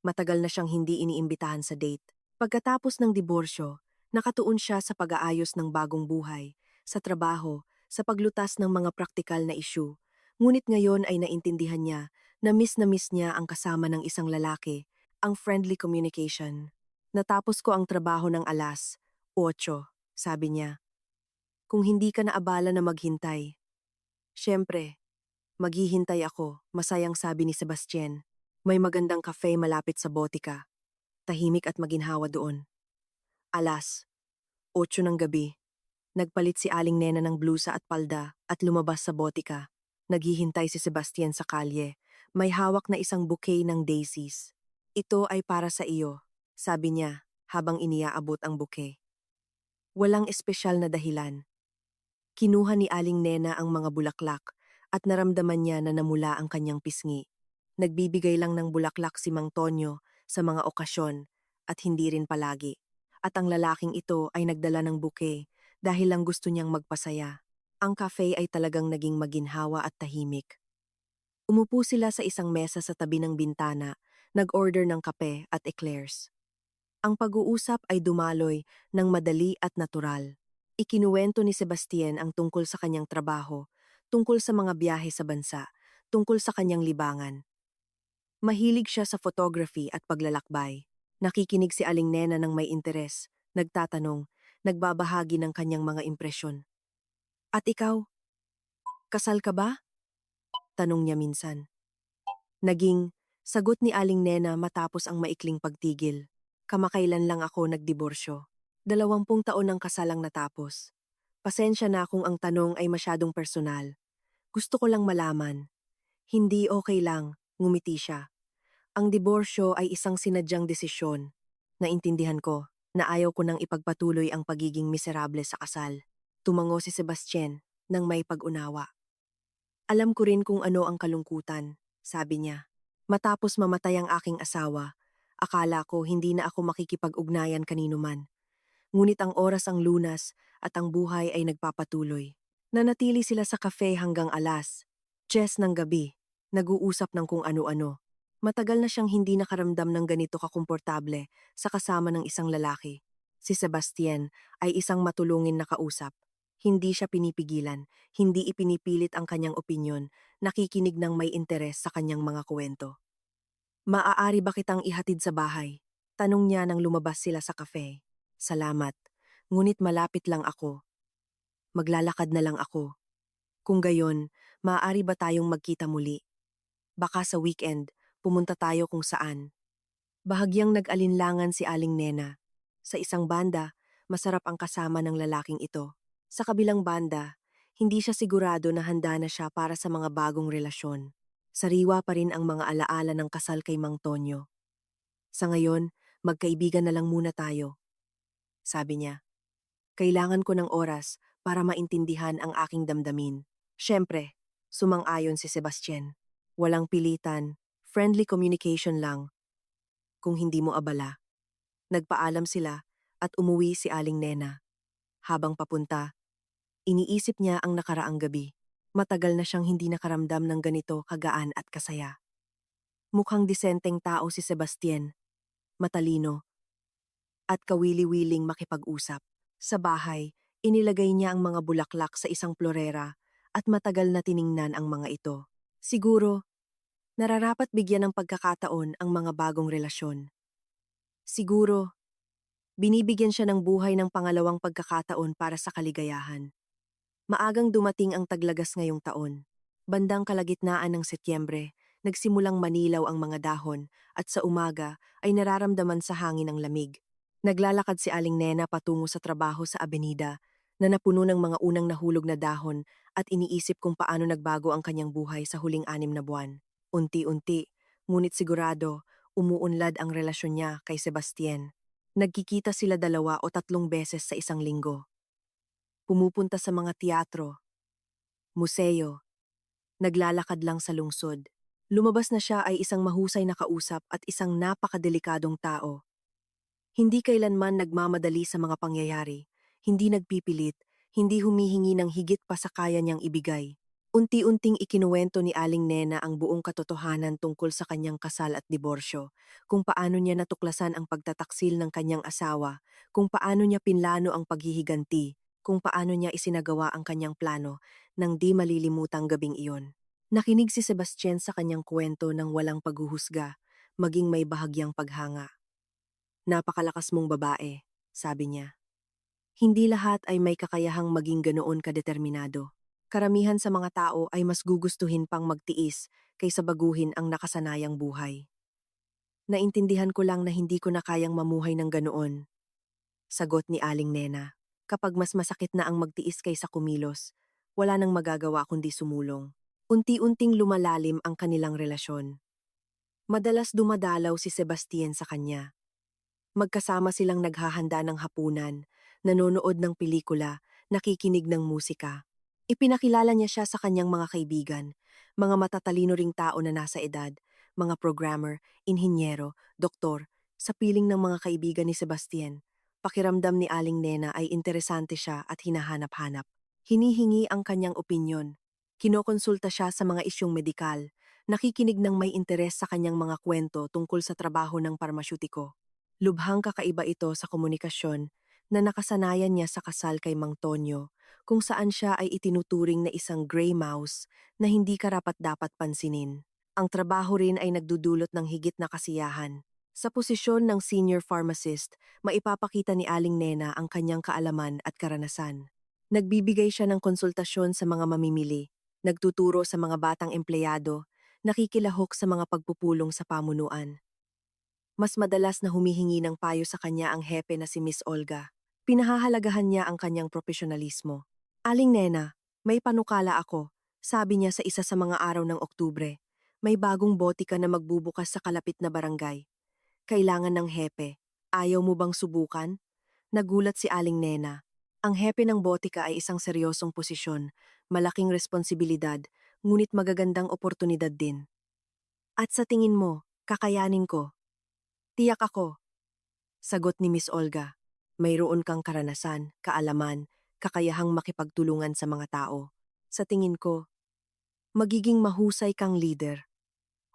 Matagal na siyang hindi iniimbitahan sa date. Pagkatapos ng diborsyo, nakatuon siya sa pag-aayos ng bagong buhay, sa trabaho, sa paglutas ng mga praktikal na issue. Ngunit ngayon ay naintindihan niya na miss niya ang kasama ng isang lalaki, ang friendly communication. Natapos ko ang trabaho ng alas 8, sabi niya. Kung hindi ka naabala na maghintay. Siyempre, maghihintay ako, masayang sabi ni Sebastian. May magandang cafe malapit sa botika. Tahimik at maginhawa doon. Alas 8 ng gabi. Nagpalit si Aling Nena ng blusa at palda at lumabas sa botika. Naghihintay si Sebastian sa kalye. May hawak na isang bouquet ng daisies. Ito ay para sa iyo, sabi niya habang iniaabot ang bouquet. Walang espesyal na dahilan. Kinuha ni Aling Nena ang mga bulaklak at naramdaman niya na namula ang kanyang pisngi. Nagbibigay lang ng bulaklak si Mang Tonyo sa mga okasyon at hindi rin palagi. At ang lalaking ito ay nagdala ng bouquet dahil lang gusto niyang magpasaya. Ang cafe ay talagang naging maginhawa at tahimik. Umupo sila sa isang mesa sa tabi ng bintana, nag-order ng kape at eclairs. Ang pag-uusap ay dumaloy ng madali at natural. Ikinuwento ni Sebastian ang tungkol sa kanyang trabaho, tungkol sa mga biyahe sa bansa, tungkol sa kanyang libangan. Mahilig siya sa photography at paglalakbay. Nakikinig si Aling Nena ng may interes, nagtatanong, nagbabahagi ng kanyang mga impresyon. At ikaw, kasal ka ba? Tanong niya minsan. Naging, sagot ni Aling Nena matapos ang maikling pagtigil. Kamakailan lang ako nagdiborsyo. 20 taon ng kasalang natapos. Pasensya na kung ang tanong ay masyadong personal. Gusto ko lang malaman. Hindi okay lang, ngumiti siya. Ang diborsyo ay isang sinadyang desisyon. Naintindihan ko na ayaw ko nang ipagpatuloy ang pagiging miserable sa kasal. Tumango si Sebastian nang may pag-unawa. Alam ko rin kung ano ang kalungkutan, sabi niya. Matapos mamatay ang aking asawa, akala ko hindi na ako makikipag-ugnayan kanino man. Ngunit ang oras ang lunas at ang buhay ay nagpapatuloy. Nanatili sila sa cafe hanggang alas 10 ng gabi, nag-uusap ng kung ano-ano. Matagal na siyang hindi nakaramdam ng ganito kakomportable sa kasama ng isang lalaki. Si Sebastian ay isang matulungin na kausap. Hindi siya pinipigilan, hindi ipinipilit ang kanyang opinyon, nakikinig ng may interes sa kanyang mga kwento. Maaari ba kitang ihatid sa bahay? Tanong niya nang lumabas sila sa cafe. Salamat, ngunit malapit lang ako. Maglalakad na lang ako. Kung gayon, maaari ba tayong magkita muli? Baka sa weekend, pumunta tayo kung saan. Bahagyang nag-alinlangan si Aling Nena. Sa isang banda, masarap ang kasama ng lalaking ito. Sa kabilang banda, hindi siya sigurado na handa na siya para sa mga bagong relasyon. Sariwa pa rin ang mga alaala ng kasal kay Mang Tonyo. Sa ngayon, magkaibigan na lang muna tayo, sabi niya. Kailangan ko ng oras para maintindihan ang aking damdamin. Siyempre, sumang-ayon si Sebastian. Walang pilitan, friendly communication lang. Kung hindi mo abala. Nagpaalam sila at umuwi si Aling Nena. Habang papunta, iniisip niya ang nakaraang gabi. Matagal na siyang hindi nakaramdam ng ganito kagaan at kasaya. Mukhang disenteng tao si Sebastian, matalino, at kawili-wiling makipag-usap. Sa bahay, inilagay niya ang mga bulaklak sa isang florera at matagal na tiningnan ang mga ito. Siguro, nararapat bigyan ng pagkakataon ang mga bagong relasyon. Siguro, binibigyan siya ng buhay ng pangalawang pagkakataon para sa kaligayahan. Maagang dumating ang taglagas ngayong taon. Bandang kalagitnaan ng Setyembre, nagsimulang manilaw ang mga dahon at sa umaga ay nararamdaman sa hangin ang lamig. Naglalakad si Aling Nena patungo sa trabaho sa abenida na napuno ng mga unang nahulog na dahon at iniisip kung paano nagbago ang kanyang buhay sa huling 6 na buwan. Unti-unti, ngunit sigurado, umuunlad ang relasyon niya kay Sebastian. Nagkikita sila 2 o 3 beses sa isang linggo. Pumupunta sa mga teatro, museo, naglalakad lang sa lungsod. Lumabas na siya ay isang mahusay na kausap at isang napakadelikadong tao. Hindi kailanman nagmamadali sa mga pangyayari, hindi nagpipilit, hindi humihingi ng higit pa sa kaya niyang ibigay. Unti-unting ikinuwento ni Aling Nena ang buong katotohanan tungkol sa kanyang kasal at diborsyo, kung paano niya natuklasan ang pagtataksil ng kanyang asawa, kung paano niya pinlano ang paghihiganti, kung paano niya isinagawa ang kanyang plano nang di malilimutang gabing iyon. Nakinig si Sebastian sa kanyang kwento ng walang paghuhusga, maging may bahagyang paghanga. Napakalakas mong babae, sabi niya. Hindi lahat ay may kakayahang maging ganoon kadeterminado. Karamihan sa mga tao ay mas gugustuhin pang magtiis kaysa baguhin ang nakasanayang buhay. Naintindihan ko lang na hindi ko na kayang mamuhay ng ganoon, sagot ni Aling Nena. Kapag mas masakit na ang magtiis kaysa kumilos, wala nang magagawa kundi sumulong. Unti-unting lumalalim ang kanilang relasyon. Madalas dumadalaw si Sebastian sa kanya. Magkasama silang naghahanda ng hapunan, nanonood ng pelikula, nakikinig ng musika. Ipinakilala niya siya sa kanyang mga kaibigan, mga matatalino ring tao na nasa edad, mga programmer, inhinyero, doktor, sa piling ng mga kaibigan ni Sebastian. Pakiramdam ni Aling Nena ay interesante siya at hinahanap-hanap. Hinihingi ang kanyang opinyon. Kinokonsulta siya sa mga isyong medikal, nakikinig ng may interes sa kanyang mga kwento tungkol sa trabaho ng parmasyutiko. Lubhang kakaiba ito sa komunikasyon na nakasanayan niya sa kasal kay Mang Tonyo, kung saan siya ay itinuturing na isang gray mouse na hindi karapat-dapat pansinin. Ang trabaho rin ay nagdudulot ng higit na kasiyahan. Sa posisyon ng senior pharmacist, maipapakita ni Aling Nena ang kanyang kaalaman at karanasan. Nagbibigay siya ng konsultasyon sa mga mamimili, nagtuturo sa mga batang empleyado, nakikilahok sa mga pagpupulong sa pamunuan. Mas madalas na humihingi ng payo sa kanya ang hepe na si Miss Olga. Pinahahalagahan niya ang kanyang profesionalismo. Aling Nena, may panukala ako, sabi niya sa isa sa mga araw ng Oktubre. May bagong botika na magbubukas sa kalapit na barangay. Kailangan ng hepe. Ayaw mo bang subukan? Nagulat si Aling Nena. Ang hepe ng botika ay isang seryosong posisyon, malaking responsibilidad, ngunit magagandang oportunidad din. At sa tingin mo, kakayanin ko? Tiyak ako, sagot ni Miss Olga. Mayroon kang karanasan, kaalaman, kakayahang makipagtulungan sa mga tao. Sa tingin ko, magiging mahusay kang leader.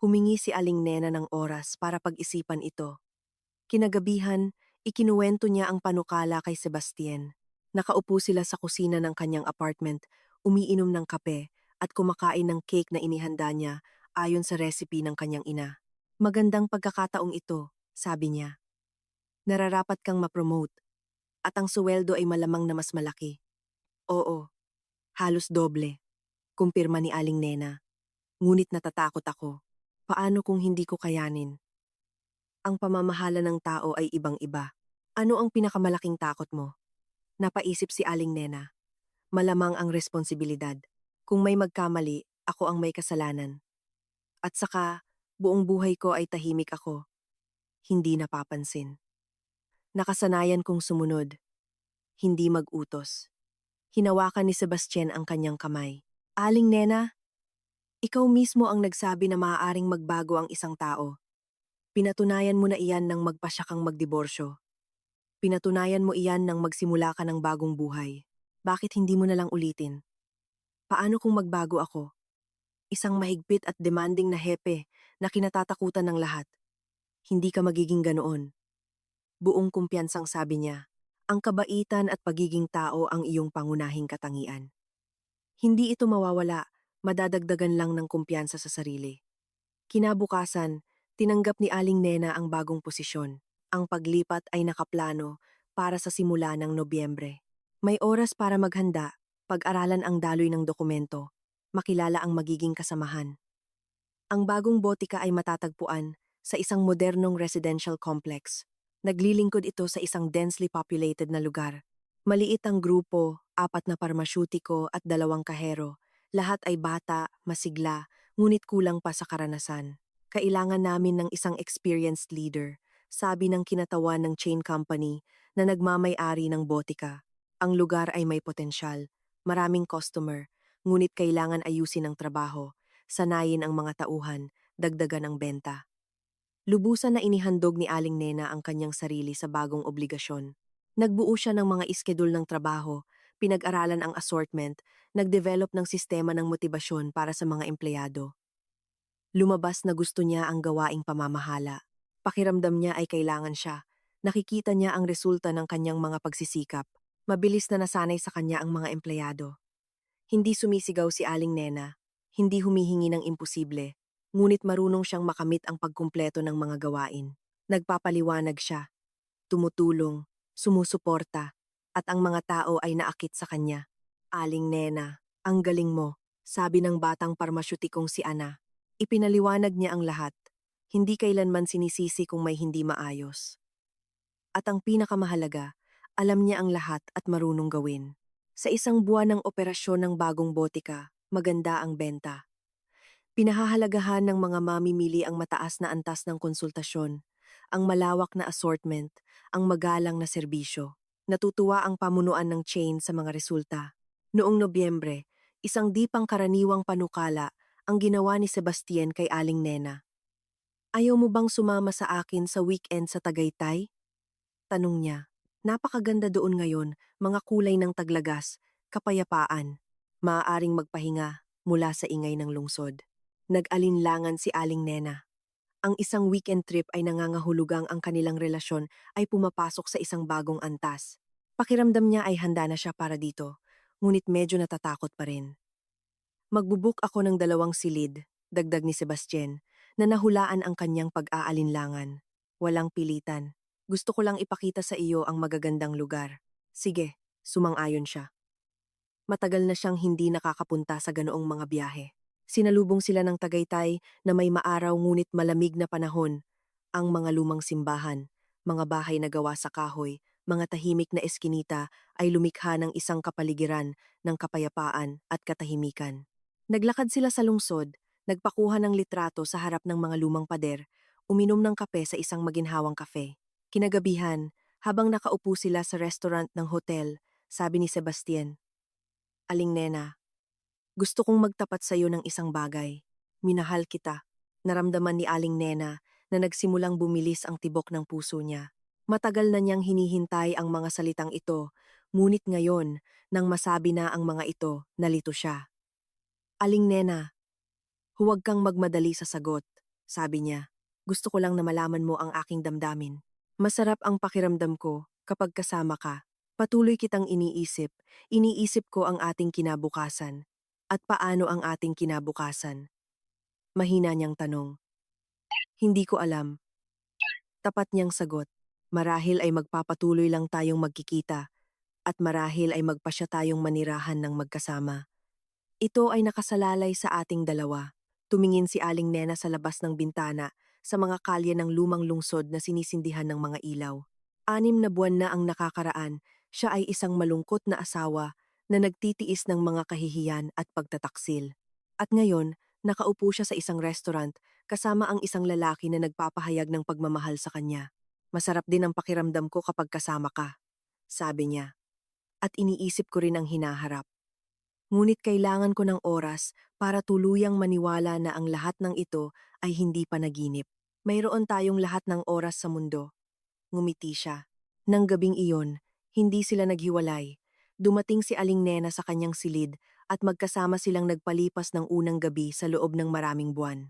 Humingi si Aling Nena ng oras para pag-isipan ito. Kinagabihan, ikinuwento niya ang panukala kay Sebastian. Nakaupo sila sa kusina ng kanyang apartment, umiinom ng kape at kumakain ng cake na inihanda niya ayon sa recipe ng kanyang ina. Magandang pagkakataong ito, sabi niya. Nararapat kang ma-promote at ang suweldo ay malamang na mas malaki. Oo, halos doble, kumpirma ni Aling Nena. Ngunit natatakot ako. Paano kung hindi ko kayanin? Ang pamamahala ng tao ay ibang-iba. Ano ang pinakamalaking takot mo? Napaisip si Aling Nena. Malamang ang responsibilidad. Kung may magkamali, ako ang may kasalanan. At saka, buong buhay ko ay tahimik ako. Hindi napapansin. Nakasanayan kong sumunod, hindi mag-utos. Hinawakan ni Sebastian ang kanyang kamay. Aling Nena, ikaw mismo ang nagsabi na maaaring magbago ang isang tao. Pinatunayan mo na iyan nang magpasya kang magdiborsyo. Pinatunayan mo iyan nang magsimula ka ng bagong buhay. Bakit hindi mo na lang ulitin? Paano kung magbago ako? Isang mahigpit at demanding na hepe na kinatatakutan ng lahat. Hindi ka magiging ganoon. Buong kumpiyansang sabi niya, ang kabaitan at pagiging tao ang iyong pangunahing katangian. Hindi ito mawawala, madadagdagan lang ng kumpiyansa sa sarili. Kinabukasan, tinanggap ni Aling Nena ang bagong posisyon. Ang paglipat ay nakaplano para sa simula ng Nobyembre. May oras para maghanda, pag-aralan ang daloy ng dokumento, makilala ang magiging kasamahan. Ang bagong botika ay matatagpuan sa isang modernong residential complex. Naglilingkod ito sa isang densely populated na lugar. Maliit ang grupo, 4 na parmasyutiko at 2 kahero. Lahat ay bata, masigla, ngunit kulang pa sa karanasan. Kailangan namin ng isang experienced leader, sabi ng kinatawan ng chain company na nagmamay-ari ng botika. Ang lugar ay may potensyal, maraming customer, ngunit kailangan ayusin ang trabaho, sanayin ang mga tauhan, dagdagan ang benta. Lubusan na inihandog ni Aling Nena ang kanyang sarili sa bagong obligasyon. Nagbuo siya ng mga iskedul ng trabaho, pinag-aralan ang assortment, nag-develop ng sistema ng motibasyon para sa mga empleyado. Lumabas na gusto niya ang gawaing pamamahala. Pakiramdam niya ay kailangan siya. Nakikita niya ang resulta ng kanyang mga pagsisikap. Mabilis na nasanay sa kanya ang mga empleyado. Hindi sumisigaw si Aling Nena, hindi humihingi ng imposible, ngunit marunong siyang makamit ang pagkumpleto ng mga gawain. Nagpapaliwanag siya. tumutulong, sumusuporta, at ang mga tao ay naakit sa kanya. Aling Nena, ang galing mo, sabi ng batang parmasyutikong si Ana. Ipinaliwanag niya ang lahat. Hindi kailanman sinisisi kung may hindi maayos. At ang pinakamahalaga, alam niya ang lahat at marunong gawin. Sa isang buwan ng operasyon ng bagong botika, maganda ang benta. Pinahahalagahan ng mga mamimili ang mataas na antas ng konsultasyon, ang malawak na assortment, ang magalang na serbisyo. Natutuwa ang pamunuan ng chain sa mga resulta. Noong Nobyembre, isang di pangkaraniwang panukala ang ginawa ni Sebastian kay Aling Nena. Ayaw mo bang sumama sa akin sa weekend sa Tagaytay? Tanong niya. Napakaganda doon ngayon, mga kulay ng taglagas, kapayapaan. Maaaring magpahinga mula sa ingay ng lungsod. Nag-alinlangan si Aling Nena. Ang isang weekend trip ay nangangahulugang ang kanilang relasyon ay pumapasok sa isang bagong antas. Pakiramdam niya ay handa na siya para dito, ngunit medyo natatakot pa rin. Magbubuk ako ng 2 silid, dagdag ni Sebastian, na nahulaan ang kanyang pag-aalinlangan. Walang pilitan. Gusto ko lang ipakita sa iyo ang magagandang lugar. Sige, sumang-ayon siya. Matagal na siyang hindi nakakapunta sa ganoong mga biyahe. Sinalubong sila ng Tagaytay na may maaraw ngunit malamig na panahon. Ang mga lumang simbahan, mga bahay na gawa sa kahoy, mga tahimik na eskinita ay lumikha ng isang kapaligiran ng kapayapaan at katahimikan. Naglakad sila sa lungsod, nagpakuha ng litrato sa harap ng mga lumang pader, uminom ng kape sa isang maginhawang kafe. Kinagabihan, habang nakaupo sila sa restaurant ng hotel, sabi ni Sebastian, Aling Nena, gusto kong magtapat sa iyo ng isang bagay. Minahal kita. Naramdaman ni Aling Nena na nagsimulang bumilis ang tibok ng puso niya. Matagal na niyang hinihintay ang mga salitang ito, ngunit ngayon, nang masabi na ang mga ito, nalito siya. Aling Nena, huwag kang magmadali sa sagot, sabi niya. Gusto ko lang na malaman mo ang aking damdamin. Masarap ang pakiramdam ko kapag kasama ka. Patuloy kitang iniisip ko ang ating kinabukasan. At paano ang ating kinabukasan? Mahina niyang tanong. Hindi ko alam. Tapat niyang sagot. Marahil ay magpapatuloy lang tayong magkikita at marahil ay magpasya tayong manirahan ng magkasama. Ito ay nakasalalay sa ating dalawa. Tumingin si Aling Nena sa labas ng bintana sa mga kalye ng lumang lungsod na sinisindihan ng mga ilaw. 6 na buwan na ang nakakaraan, siya ay isang malungkot na asawa na nagtitiis ng mga kahihiyan at pagtataksil. At ngayon, nakaupo siya sa isang restaurant kasama ang isang lalaki na nagpapahayag ng pagmamahal sa kanya. Masarap din ang pakiramdam ko kapag kasama ka, sabi niya. At iniisip ko rin ang hinaharap. Ngunit kailangan ko ng oras para tuluyang maniwala na ang lahat ng ito ay hindi panaginip. Mayroon tayong lahat ng oras sa mundo. Ngumiti siya. Nang gabing iyon, hindi sila naghiwalay. Dumating si Aling Nena sa kanyang silid at magkasama silang nagpalipas ng unang gabi sa loob ng maraming buwan.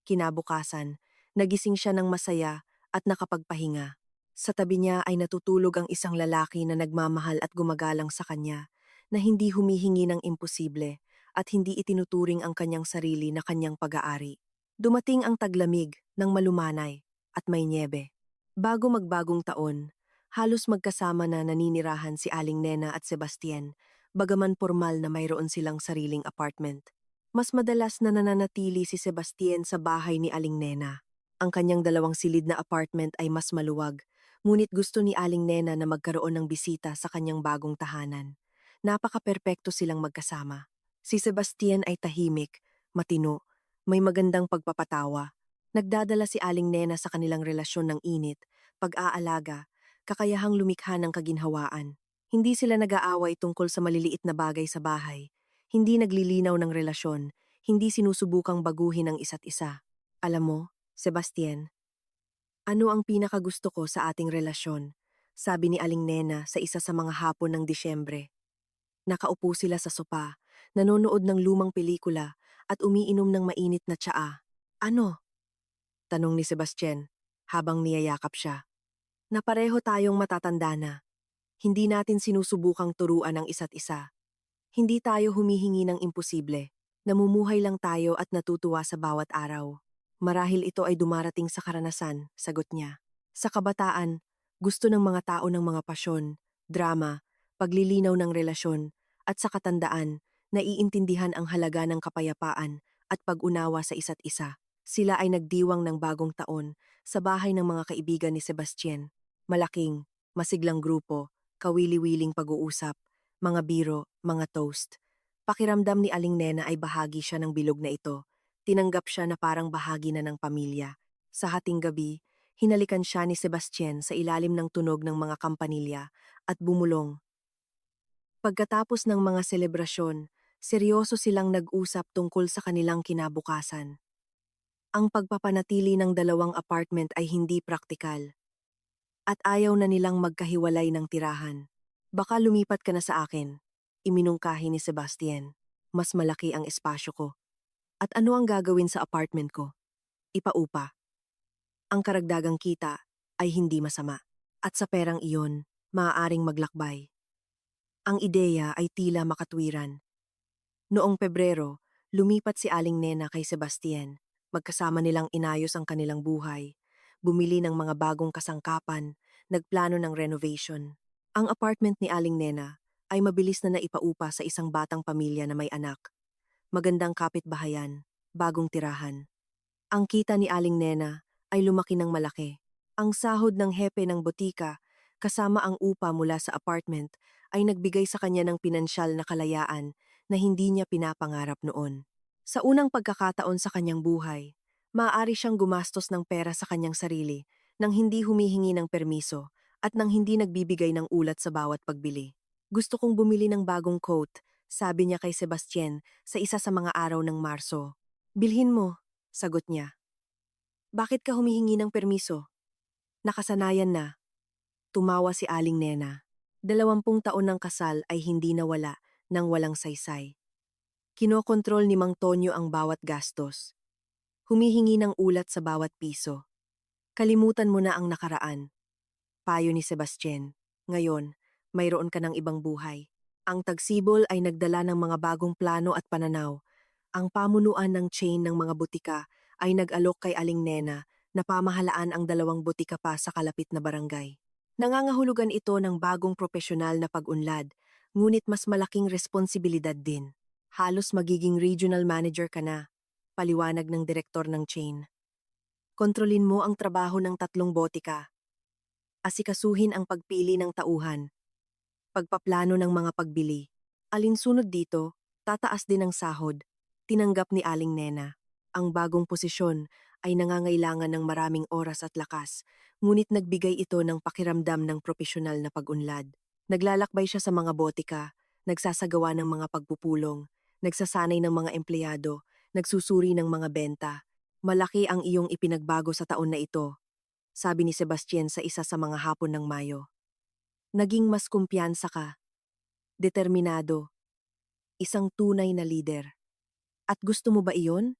Kinabukasan, nagising siya ng masaya at nakapagpahinga. Sa tabi niya ay natutulog ang isang lalaki na nagmamahal at gumagalang sa kanya, na hindi humihingi ng imposible at hindi itinuturing ang kanyang sarili na kanyang pag-aari. Dumating ang taglamig ng malumanay at may nyebe. Bago magbagong taon, halos magkasama na naninirahan si Aling Nena at Sebastian, bagaman formal na mayroon silang sariling apartment. Mas madalas na nananatili si Sebastian sa bahay ni Aling Nena. Ang kanyang 2 silid na apartment ay mas maluwag, ngunit gusto ni Aling Nena na magkaroon ng bisita sa kanyang bagong tahanan. Napaka-perpekto silang magkasama. Si Sebastian ay tahimik, matino, may magandang pagpapatawa. Nagdadala si Aling Nena sa kanilang relasyon ng init, pag-aalaga, kakayahang lumikha ng kaginhawaan. Hindi sila nag-aaway tungkol sa maliliit na bagay sa bahay. Hindi naglilinaw ng relasyon, hindi sinusubukang baguhin ang isa't isa. Alam mo, Sebastian, ano ang pinakagusto ko sa ating relasyon? Sabi ni Aling Nena sa isa sa mga hapon ng Disyembre. Nakaupo sila sa sopa, nanonood ng lumang pelikula at umiinom ng mainit na tsaa. Ano? Tanong ni Sebastian habang niyayakap siya. Na pareho tayong matatanda na. Hindi natin sinusubukang turuan ang isa't isa. Hindi tayo humihingi ng imposible. Namumuhay lang tayo at natutuwa sa bawat araw. Marahil ito ay dumarating sa karanasan, sagot niya. Sa kabataan, Gusto ng mga tao ng mga pasyon, drama, paglilinaw ng relasyon, at sa katandaan, naiintindihan ang halaga ng kapayapaan at pag-unawa sa isa't isa. Sila ay nagdiwang ng bagong taon sa bahay ng mga kaibigan ni Sebastian. Malaking, masiglang grupo, kawili-wiling pag-uusap, mga biro, mga toast. Pakiramdam ni Aling Nena ay bahagi siya ng bilog na ito. Tinanggap siya na parang bahagi na ng pamilya. Sa hating gabi, hinalikan siya ni Sebastian sa ilalim ng tunog ng mga kampanilya at bumulong. Pagkatapos ng mga selebrasyon, seryoso silang nag-usap tungkol sa kanilang kinabukasan. Ang pagpapanatili ng dalawang apartment ay hindi praktikal at ayaw na nilang magkahiwalay ng tirahan. Baka lumipat ka na sa akin, iminungkahi ni Sebastian. Mas malaki ang espasyo ko. At ano ang gagawin sa apartment ko? Ipaupa. Ang karagdagang kita ay hindi masama. At sa perang iyon, maaaring maglakbay. Ang ideya ay tila makatwiran. Noong Pebrero, lumipat si Aling Nena kay Sebastian. Magkasama nilang inayos ang kanilang buhay. Bumili ng mga bagong kasangkapan, nagplano ng renovation. Ang apartment ni Aling Nena ay mabilis na naipaupa sa isang batang pamilya na may anak. Magandang kapitbahayan, bagong tirahan. Ang kita ni Aling Nena ay lumaki ng malaki. Ang sahod ng hepe ng botika, kasama ang upa mula sa apartment, ay nagbigay sa kanya ng pinansyal na kalayaan na hindi niya pinapangarap noon. Sa unang pagkakataon sa kanyang buhay, maaari siyang gumastos ng pera sa kanyang sarili nang hindi humihingi ng permiso at nang hindi nagbibigay ng ulat sa bawat pagbili. Gusto kong bumili ng bagong coat, sabi niya kay Sebastian sa isa sa mga araw ng Marso. Bilhin mo, sagot niya. Bakit ka humihingi ng permiso? Nakasanayan na. Tumawa si Aling Nena. 20 taon ng kasal ay hindi nawala nang walang saysay. Kinokontrol ni Mang Tonyo ang bawat gastos. Humihingi ng ulat sa bawat piso. Kalimutan mo na ang nakaraan. Payo ni Sebastian. Ngayon, mayroon ka ng ibang buhay. Ang tagsibol ay nagdala ng mga bagong plano at pananaw. Ang pamunuan ng chain ng mga butika ay nag-alok kay Aling Nena na pamahalaan ang 2 butika pa sa kalapit na barangay. Nangangahulugan ito ng bagong propesyonal na pag-unlad, ngunit mas malaking responsibilidad din. Halos magiging regional manager ka na, paliwanag ng direktor ng chain. Kontrolin mo ang trabaho ng 3 botika. Asikasuhin ang pagpili ng tauhan, pagpaplano ng mga pagbili. Alinsunod dito, tataas din ang sahod. Tinanggap ni Aling Nena. Ang bagong posisyon ay nangangailangan ng maraming oras at lakas, ngunit nagbigay ito ng pakiramdam ng propesyonal na pag-unlad. Naglalakbay siya sa mga botika, nagsasagawa ng mga pagpupulong, nagsasanay ng mga empleyado, nagsusuri ng mga benta. Malaki ang iyong ipinagbago sa taon na ito, sabi ni Sebastian sa isa sa mga hapon ng Mayo. Naging mas kumpiyansa ka, determinado, isang tunay na lider. At gusto mo ba iyon?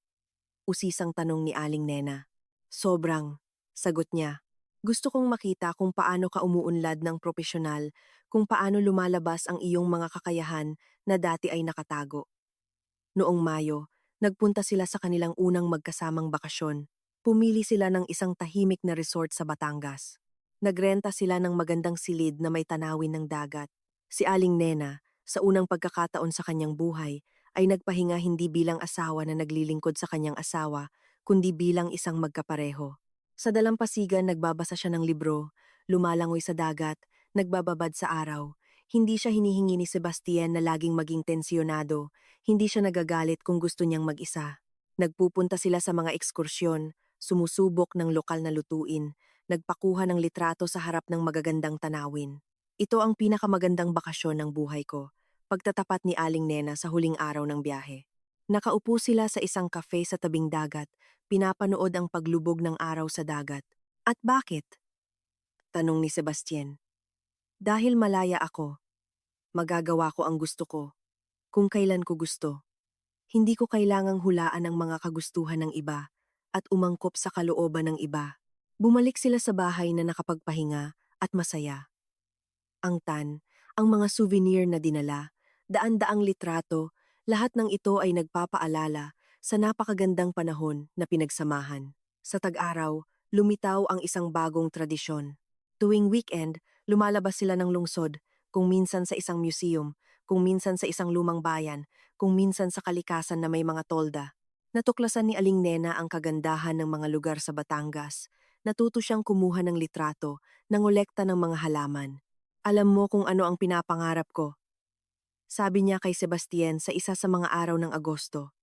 Usisang tanong ni Aling Nena. Sobrang, sagot niya. Gusto kong makita kung paano ka umuunlad ng propesyonal, kung paano lumalabas ang iyong mga kakayahan na dati ay nakatago. Noong Mayo, nagpunta sila sa kanilang unang magkasamang bakasyon. Pumili sila ng isang tahimik na resort sa Batangas. Nagrenta sila ng magandang silid na may tanawin ng dagat. Si Aling Nena, sa unang pagkakataon sa kanyang buhay, ay nagpahinga hindi bilang asawa na naglilingkod sa kanyang asawa, kundi bilang isang magkapareho. Sa dalampasigan nagbabasa siya ng libro, lumalangoy sa dagat, nagbababad sa araw. Hindi siya hinihingi ni Sebastian na laging maging tensyonado, hindi siya nagagalit kung gusto niyang mag-isa. Nagpupunta sila sa mga ekskursyon, sumusubok ng lokal na lutuin, nagpakuha ng litrato sa harap ng magagandang tanawin. Ito ang pinakamagandang bakasyon ng buhay ko, pagtatapat ni Aling Nena sa huling araw ng biyahe. Nakaupo sila sa isang cafe sa tabing dagat, pinapanood ang paglubog ng araw sa dagat. At bakit? Tanong ni Sebastian. Dahil malaya ako, magagawa ko ang gusto ko, kung kailan ko gusto. Hindi ko kailangang hulaan ang mga kagustuhan ng iba at umangkop sa kalooban ng iba. Bumalik sila sa bahay na nakapagpahinga at masaya. Ang ang mga souvenir na dinala, daan-daang litrato, lahat ng ito ay nagpapaalala sa napakagandang panahon na pinagsamahan. Sa tag-araw, lumitaw ang isang bagong tradisyon. Tuwing weekend, lumalabas sila ng lungsod, kung minsan sa isang museum, kung minsan sa isang lumang bayan, kung minsan sa kalikasan na may mga tolda. Natuklasan ni Aling Nena ang kagandahan ng mga lugar sa Batangas. Natuto siyang kumuha ng litrato, nangolekta ng mga halaman. Alam mo kung ano ang pinapangarap ko, sabi niya kay Sebastian sa isa sa mga araw ng Agosto.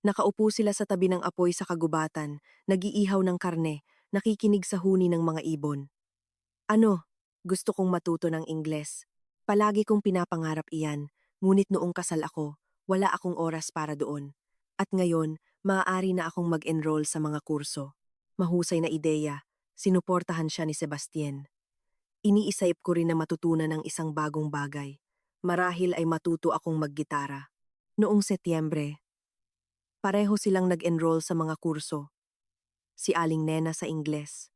Nakaupo sila sa tabi ng apoy sa kagubatan, nag-iihaw ng karne, nakikinig sa huni ng mga ibon. Ano? Gusto kong matuto ng Ingles. Palagi kong pinapangarap iyan, ngunit noong kasal ako, wala akong oras para doon. At ngayon, maaari na akong mag-enroll sa mga kurso. Mahusay na ideya, sinuportahan siya ni Sebastian. Iniisip ko rin na matutunan ng isang bagong bagay. Marahil ay matuto akong maggitara. Noong Setyembre, pareho silang nag-enroll sa mga kurso. Si Aling Nena sa Ingles,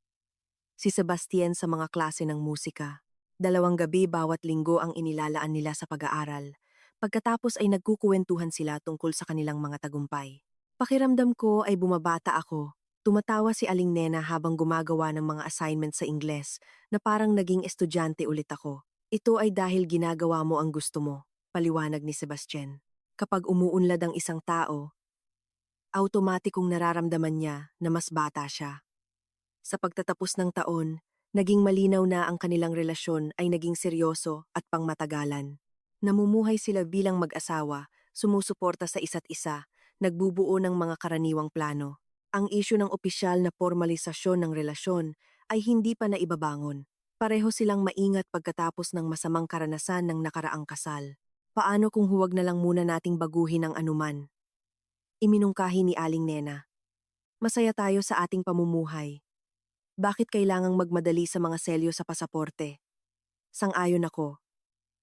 si Sebastian sa mga klase ng musika. 2 gabi bawat linggo ang inilalaan nila sa pag-aaral. Pagkatapos ay nagkukuwentuhan sila tungkol sa kanilang mga tagumpay. Pakiramdam ko ay bumabata ako. Tumatawa si Aling Nena habang gumagawa ng mga assignment sa Ingles na parang naging estudyante ulit ako. Ito ay dahil ginagawa mo ang gusto mo, paliwanag ni Sebastian. Kapag umuunlad ang isang tao, automatikong nararamdaman niya na mas bata siya. Sa pagtatapos ng taon, naging malinaw na ang kanilang relasyon ay naging seryoso at pangmatagalan. Namumuhay sila bilang mag-asawa, sumusuporta sa isa't isa, nagbubuo ng mga karaniwang plano. Ang isyu ng opisyal na formalisasyon ng relasyon ay hindi pa naibabangon. Pareho silang maingat pagkatapos ng masamang karanasan ng nakaraang kasal. Paano kung huwag na lang muna nating baguhin ang anuman? Iminungkahi ni Aling Nena. Masaya tayo sa ating pamumuhay. Bakit kailangang magmadali sa mga selyo sa pasaporte? Sang-ayon ako,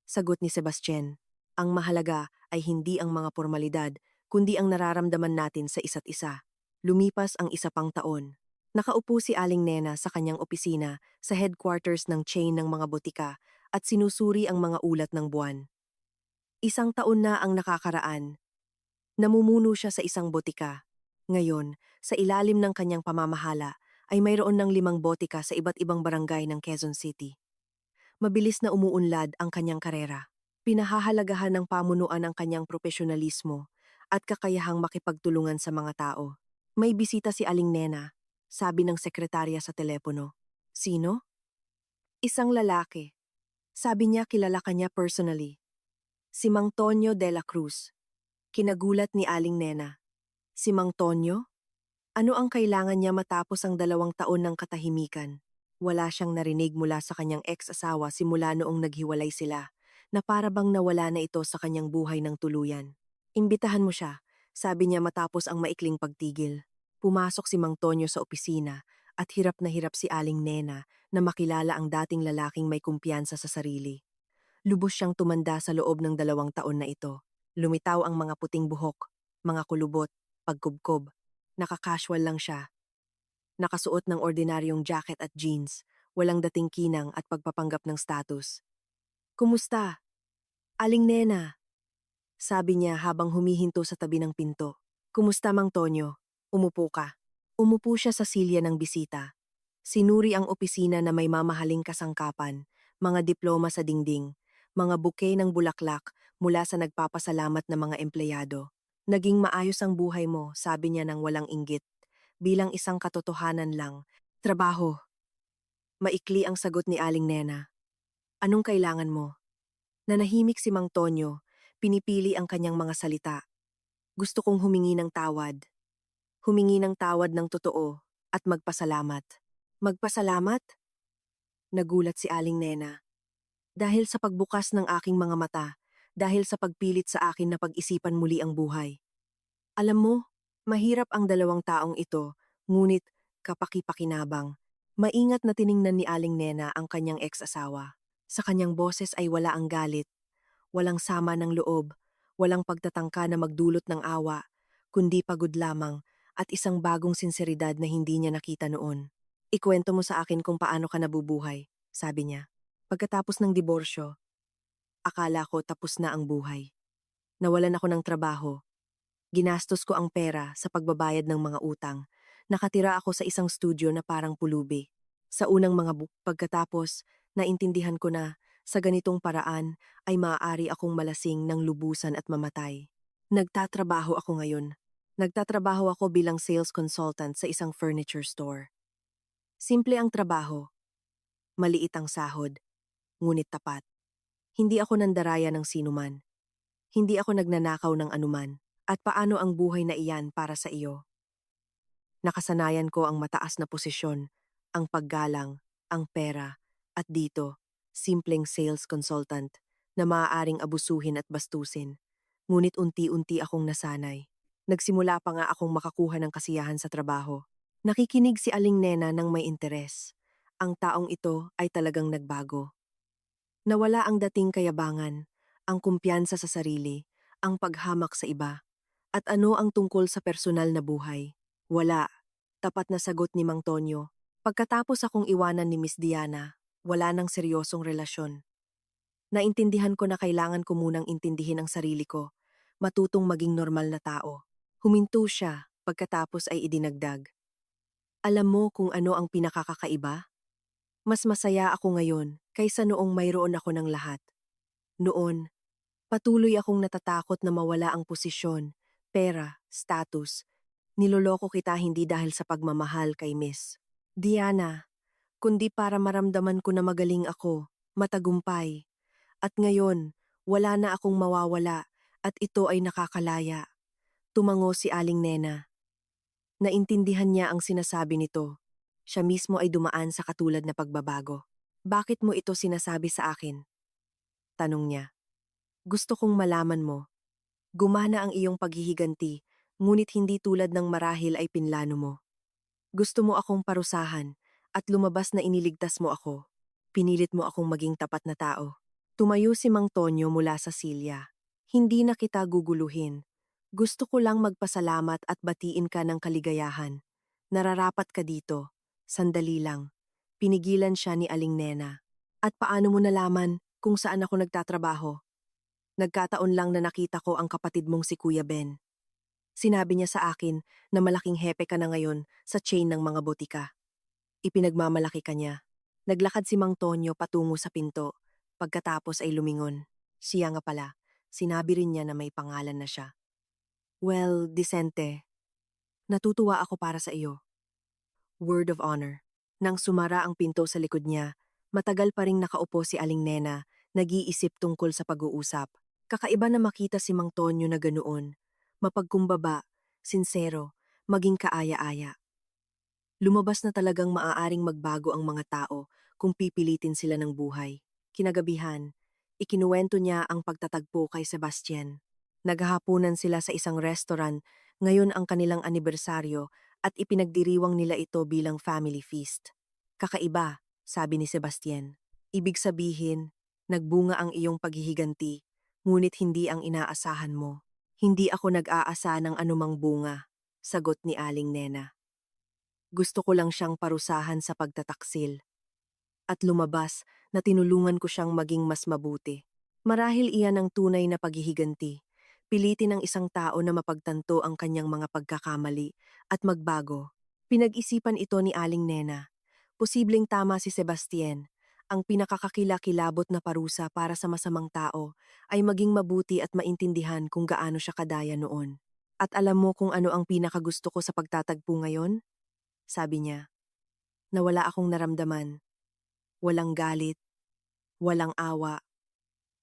sagot ni Sebastian. Ang mahalaga ay hindi ang mga formalidad, kundi ang nararamdaman natin sa isa't isa. Lumipas ang isa pang taon. Nakaupo si Aling Nena sa kanyang opisina sa headquarters ng chain ng mga botika at sinusuri ang mga ulat ng buwan. 1 taon na ang nakakaraan. Namumuno siya sa isang botika. Ngayon, sa ilalim ng kanyang pamamahala, ay mayroon ng 5 botika sa iba't ibang barangay ng Quezon City. Mabilis na umuunlad ang kanyang karera. Pinahahalagahan ng pamunuan ang kanyang profesionalismo at kakayahang makipagtulungan sa mga tao. May bisita si Aling Nena, sabi ng sekretarya sa telepono. Sino? Isang lalaki. Sabi niya kilala ka niya personally. Si Mang Tonyo de la Cruz. Kinagulat ni Aling Nena. Si Mang Tonyo? Ano ang kailangan niya matapos ang 2 taon ng katahimikan? Wala siyang narinig mula sa kanyang ex-asawa simula noong naghiwalay sila, na para bang nawala na ito sa kanyang buhay ng tuluyan. Imbitahan mo siya, sabi niya matapos ang maikling pagtigil. Pumasok si Mang Tonyo sa opisina at hirap na hirap si Aling Nena na makilala ang dating lalaking may kumpiyansa sa sarili. Lubos siyang tumanda sa loob ng 2 taon na ito. Lumitaw ang mga puting buhok, mga kulubot, pagkubkob. Nakakasual lang siya. Nakasuot ng ordinaryong jacket at jeans, walang dating kinang at pagpapanggap ng status. Kumusta? Aling Nena, sabi niya habang humihinto sa tabi ng pinto. Kumusta Mang Tonyo? Umupo ka. Umupo siya sa silya ng bisita. Sinuri ang opisina na may mamahaling kasangkapan, mga diploma sa dingding, mga bouquet ng bulaklak mula sa nagpapasalamat na mga empleyado. Naging maayos ang buhay mo, sabi niya ng walang inggit. Bilang isang katotohanan lang, trabaho. Maikli ang sagot ni Aling Nena. Anong kailangan mo? Nanahimik si Mang Tonyo, pinipili ang kanyang mga salita. Gusto kong humingi ng tawad. Humingi ng tawad ng totoo at magpasalamat. Magpasalamat? Nagulat si Aling Nena. Dahil sa pagbukas ng aking mga mata, dahil sa pagpilit sa akin na pag-isipan muli ang buhay. Alam mo, mahirap ang 2 taong ito, ngunit kapaki-pakinabang. Maingat na tiningnan ni Aling Nena ang kanyang ex-asawa. Sa kanyang boses ay wala ang galit, walang sama ng loob, walang pagtatangka na magdulot ng awa, kundi pagod lamang at isang bagong sinseridad na hindi niya nakita noon. Ikwento mo sa akin kung paano ka nabubuhay, sabi niya. Pagkatapos ng diborsyo, akala ko tapos na ang buhay. Nawalan ako ng trabaho. Ginastos ko ang pera sa pagbabayad ng mga utang. Nakatira ako sa isang studio na parang pulubi. Sa unang mga pagkatapos, naintindihan ko na sa ganitong paraan ay maaari akong malasing ng lubusan at mamatay. Nagtatrabaho ako ngayon. Nagtatrabaho ako bilang sales consultant sa isang furniture store. Simple ang trabaho, maliit ang sahod, ngunit tapat. Hindi ako nandaraya ng sinuman. Hindi ako nagnanakaw ng anuman. At paano ang buhay na iyan para sa iyo? Nakasanayan ko ang mataas na posisyon, ang paggalang, ang pera, at dito, simpleng sales consultant na maaaring abusuhin at bastusin. Ngunit unti-unti akong nasanay. Nagsimula pa nga akong makakuha ng kasiyahan sa trabaho. Nakikinig si Aling Nena ng may interes. Ang taong ito ay talagang nagbago. Nawala ang dating kayabangan, ang kumpiyansa sa sarili, ang paghamak sa iba. At ano ang tungkol sa personal na buhay? Wala. Tapat na sagot ni Mang Tonyo. Pagkatapos akong iwanan ni Miss Diana, wala nang seryosong relasyon. Naintindihan ko na kailangan ko munang intindihin ang sarili ko, matutong maging normal na tao. Huminto siya, pagkatapos ay idinagdag. Alam mo kung ano ang pinakakakaiba? Mas masaya ako ngayon kaysa noong mayroon ako ng lahat. Noon, patuloy akong natatakot na mawala ang posisyon, pera, status. Niloloko kita hindi dahil sa pagmamahal kay Miss Diana, kundi para maramdaman ko na magaling ako, matagumpay. At ngayon, wala na akong mawawala at ito ay nakakalaya. Tumango si Aling Nena. Naintindihan niya ang sinasabi nito. Siya mismo ay dumaan sa katulad na pagbabago. Bakit mo ito sinasabi sa akin? Tanong niya. Gusto kong malaman mo. Gumana ang iyong paghihiganti, ngunit hindi tulad ng marahil ay pinlano mo. Gusto mo akong parusahan at lumabas na iniligtas mo ako. Pinilit mo akong maging tapat na tao. Tumayo si Mang Tonyo mula sa silya. Hindi na kita guguluhin. Gusto ko lang magpasalamat at batiin ka ng kaligayahan. Nararapat ka dito. Sandali lang. Pinigilan siya ni Aling Nena. At paano mo nalaman kung saan ako nagtatrabaho? Nagkataon lang na nakita ko ang kapatid mong si Kuya Ben. Sinabi niya sa akin na malaking hepe ka na ngayon sa chain ng mga botika. Ipinagmamalaki ka niya. Naglakad si Mang Tonyo patungo sa pinto. Pagkatapos ay lumingon. Siya nga pala, sinabi rin niya na may pangalan na siya. Well, Disente, natutuwa ako para sa iyo. Word of honor. Nang sumara ang pinto sa likod niya, matagal pa ring nakaupo si Aling Nena, nag-iisip tungkol sa pag-uusap. Kakaiba na makita si Mang Tonyo na ganoon. Mapagkumbaba, sinsero, maging kaaya-aya. Lumabas na talagang maaaring magbago ang mga tao kung pipilitin sila ng buhay. Kinagabihan, ikinuwento niya ang pagtatagpo kay Sebastian. Naghahapunan sila sa isang restaurant, ngayon ang kanilang anibersaryo at ipinagdiriwang nila ito bilang family feast. Kakaiba, sabi ni Sebastian. Ibig sabihin, nagbunga ang iyong paghihiganti, ngunit hindi ang inaasahan mo. Hindi ako nag-aasa ng anumang bunga, sagot ni Aling Nena. Gusto ko lang siyang parusahan sa pagtataksil. At lumabas na tinulungan ko siyang maging mas mabuti. Marahil iyan ang tunay na paghihiganti. Pilitin ng isang tao na mapagtanto ang kanyang mga pagkakamali at magbago. Pinag-isipan ito ni Aling Nena. Posibleng tama si Sebastian. Ang pinakakakilakilabot na parusa para sa masamang tao ay maging mabuti at maintindihan kung gaano siya kadaya noon. At alam mo kung ano ang pinakagusto ko sa pagtatagpo ngayon? Sabi niya, nawala akong naramdaman. Walang galit, walang awa,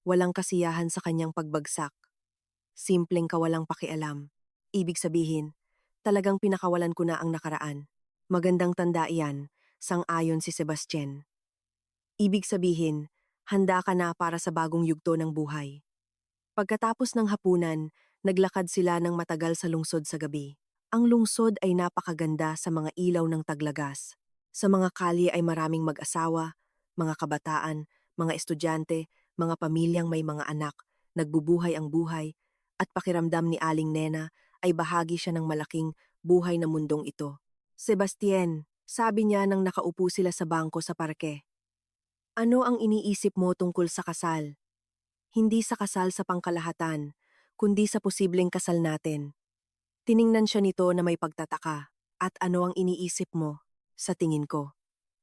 walang kasiyahan sa kanyang pagbagsak. Simpleng kawalang pakialam. Ibig sabihin, talagang pinakawalan ko na ang nakaraan. Magandang tanda iyan, sang-ayon si Sebastian. Ibig sabihin, handa ka na para sa bagong yugto ng buhay. Pagkatapos ng hapunan, naglakad sila ng matagal sa lungsod sa gabi. Ang lungsod ay napakaganda sa mga ilaw ng taglagas. Sa mga kalye ay maraming mag-asawa, mga kabataan, mga estudyante, mga pamilyang may mga anak, nagbubuhay ang buhay, at pakiramdam ni Aling Nena ay bahagi siya ng malaking buhay na mundong ito. Sebastian, sabi niya nang nakaupo sila sa bangko sa parke. Ano ang iniisip mo tungkol sa kasal? Hindi sa kasal sa pangkalahatan, kundi sa posibleng kasal natin. Tiningnan siya nito na may pagtataka. At ano ang iniisip mo? Sa tingin ko,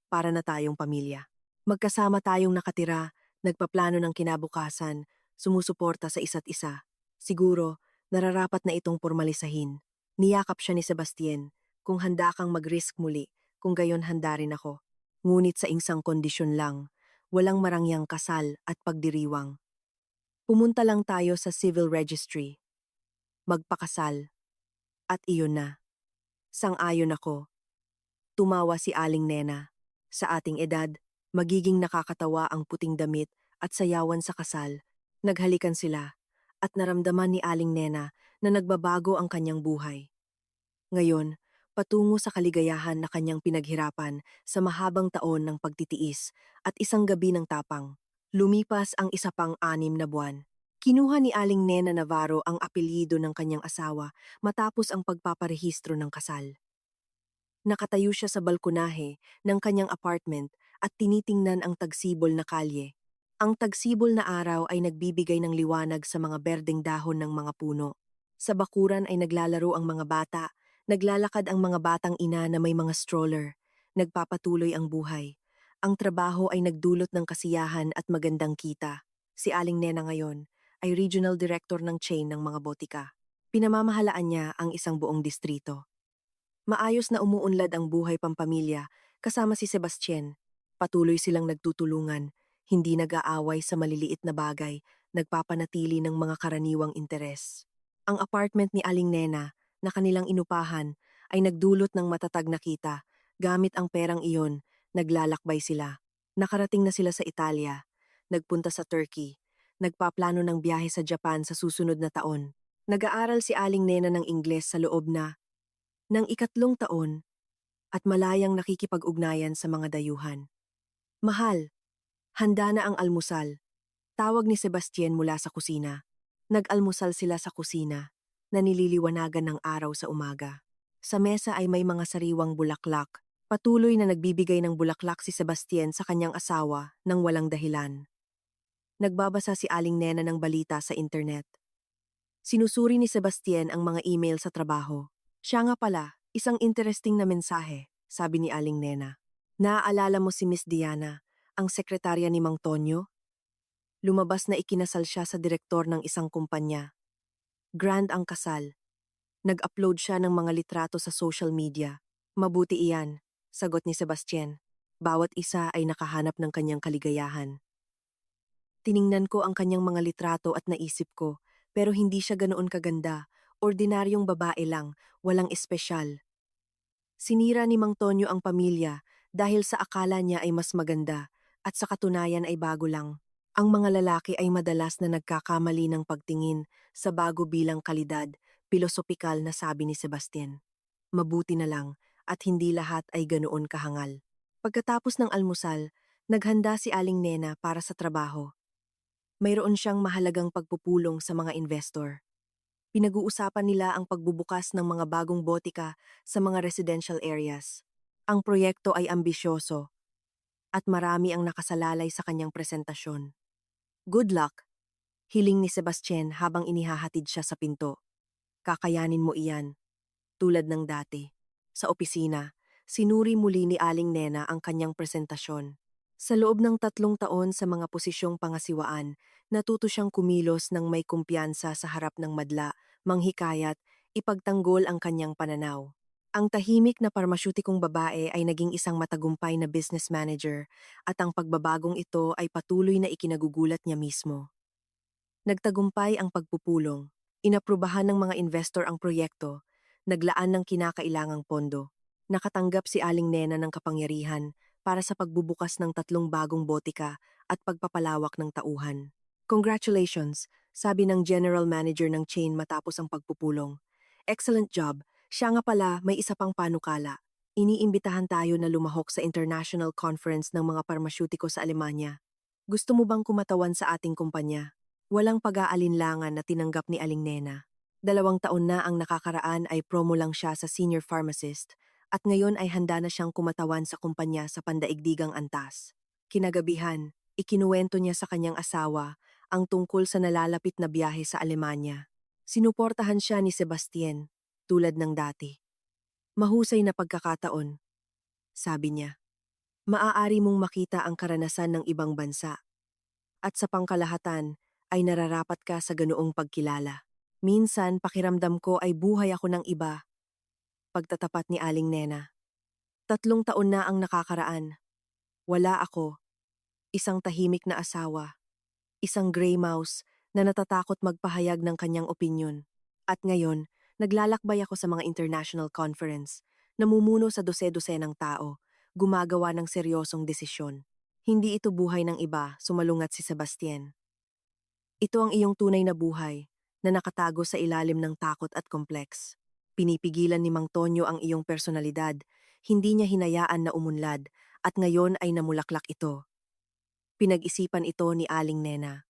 para na tayong pamilya. Magkasama tayong nakatira, nagpaplano ng kinabukasan, sumusuporta sa isa't isa. Siguro, nararapat na itong formalisahin. Niyakap siya ni Sebastian, kung handa kang mag-risk muli, kung gayon handa rin ako. Ngunit sa isang kondisyon lang, walang marangyang kasal at pagdiriwang. Pumunta lang tayo sa civil registry, magpakasal, at iyon na. Sang-ayon ako. Tumawa si Aling Nena. Sa ating edad, magiging nakakatawa ang puting damit at sayawan sa kasal. Naghalikan sila at naramdaman ni Aling Nena na nagbabago ang kanyang buhay. Ngayon, patungo sa kaligayahan na kanyang pinaghirapan sa mahabang taon ng pagtitiis at isang gabi ng tapang. Lumipas ang isa pang 6 na buwan. Kinuha ni Aling Nena Navarro ang apelyido ng kanyang asawa matapos ang pagpaparehistro ng kasal. Nakatayo siya sa balkonahe ng kanyang apartment at tinitingnan ang tagsibol na kalye. Ang tagsibol na araw ay nagbibigay ng liwanag sa mga berdeng dahon ng mga puno. Sa bakuran ay naglalaro ang mga bata, naglalakad ang mga batang ina na may mga stroller. Nagpapatuloy ang buhay. Ang trabaho ay nagdulot ng kasiyahan at magandang kita. Si Aling Nena ngayon ay regional director ng chain ng mga botika. Pinamamahalaan niya ang isang buong distrito. Maayos na umuunlad ang buhay pampamilya kasama si Sebastian. Patuloy silang nagtutulungan, hindi nag-aaway sa maliliit na bagay, nagpapanatili ng mga karaniwang interes. Ang apartment ni Aling Nena na kanilang inupahan ay nagdulot ng matatag na kita. Gamit ang perang iyon, naglalakbay sila. Nakarating na sila sa Italia, nagpunta sa Turkey, nagpaplano ng biyahe sa Japan sa susunod na taon. Nag-aaral si Aling Nena ng Ingles sa loob ng 3 taon at malayang nakikipag-ugnayan sa mga dayuhan. Mahal, handa na ang almusal. Tawag ni Sebastian mula sa kusina. Nag-almusal sila sa kusina na nililiwanagan ng araw sa umaga. Sa mesa ay may mga sariwang bulaklak. Patuloy na nagbibigay ng bulaklak si Sebastian sa kanyang asawa nang walang dahilan. Nagbabasa si Aling Nena ng balita sa internet. Sinusuri ni Sebastian ang mga email sa trabaho. Siya nga pala, isang interesting na mensahe, sabi ni Aling Nena. Naaalala mo si Miss Diana, ang sekretarya ni Mang Tonyo? Lumabas na ikinasal siya sa direktor ng isang kumpanya. Grand ang kasal. Nag-upload siya ng mga litrato sa social media. Mabuti iyan, sagot ni Sebastian. Bawat isa ay nakahanap ng kanyang kaligayahan. Tiningnan ko ang kanyang mga litrato at naisip ko, pero hindi siya ganoon kaganda. Ordinaryong babae lang, walang espesyal. Sinira ni Mang Tonyo ang pamilya dahil sa akala niya ay mas maganda at sa katunayan ay bago lang. Ang mga lalaki ay madalas na nagkakamali ng pagtingin sa bago bilang kalidad, pilosopikal na sabi ni Sebastian. Mabuti na lang at hindi lahat ay ganoon kahangal. Pagkatapos ng almusal, naghanda si Aling Nena para sa trabaho. Mayroon siyang mahalagang pagpupulong sa mga investor. Pinag-uusapan nila ang pagbubukas ng mga bagong botika sa mga residential areas. Ang proyekto ay ambisyoso at marami ang nakasalalay sa kanyang presentasyon. Good luck, hiling ni Sebastian habang inihahatid siya sa pinto. Kakayanin mo iyan, tulad ng dati. Sa opisina, sinuri muli ni Aling Nena ang kanyang presentasyon. Sa loob ng 3 taon sa mga posisyong pangasiwaan, natuto siyang kumilos ng may kumpiyansa sa harap ng madla, manghikayat, ipagtanggol ang kanyang pananaw. Ang tahimik na parmasyutikong babae ay naging isang matagumpay na business manager at ang pagbabagong ito ay patuloy na ikinagugulat niya mismo. Nagtagumpay ang pagpupulong. Inaprubahan ng mga investor ang proyekto, naglaan ng kinakailangang pondo. Nakatanggap si Aling Nena ng kapangyarihan para sa pagbubukas ng 3 bagong botika at pagpapalawak ng tauhan. Congratulations, sabi ng general manager ng chain matapos ang pagpupulong. Excellent job, siya nga pala may isa pang panukala. Iniimbitahan tayo na lumahok sa international conference ng mga parmasyutiko sa Alemanya. Gusto mo bang kumatawan sa ating kumpanya? Walang pag-aalinlangan na tinanggap ni Aling Nena. 2 taon na ang nakakaraan ay promo lang siya sa senior pharmacist at ngayon ay handa na siyang kumatawan sa kumpanya sa pandaigdigang antas. Kinagabihan, ikinuwento niya sa kanyang asawa ang tungkol sa nalalapit na biyahe sa Alemanya. Sinuportahan siya ni Sebastian, tulad ng dati. Mahusay na pagkakataon, sabi niya. maaari mong makita ang karanasan ng ibang bansa at sa pangkalahatan ay nararapat ka sa ganoong pagkilala. Minsan pakiramdam ko ay buhay ako ng iba, pagtatapat ni Aling Nena. 3 taon na ang nakakaraan. Wala ako, isang tahimik na asawa, isang gray mouse na natatakot magpahayag ng kanyang opinyon. At ngayon, naglalakbay ako sa mga international conference, namumuno sa dose-dosenang tao, gumagawa ng seryosong desisyon. Hindi ito buhay ng iba, sumalungat si Sebastian. Ito ang iyong tunay na buhay, na nakatago sa ilalim ng takot at kompleks. Pinipigilan ni Mang Tonyo ang iyong personalidad, hindi niya hinayaan na umunlad, at ngayon ay namulaklak ito. Pinag-isipan ito ni Aling Nena.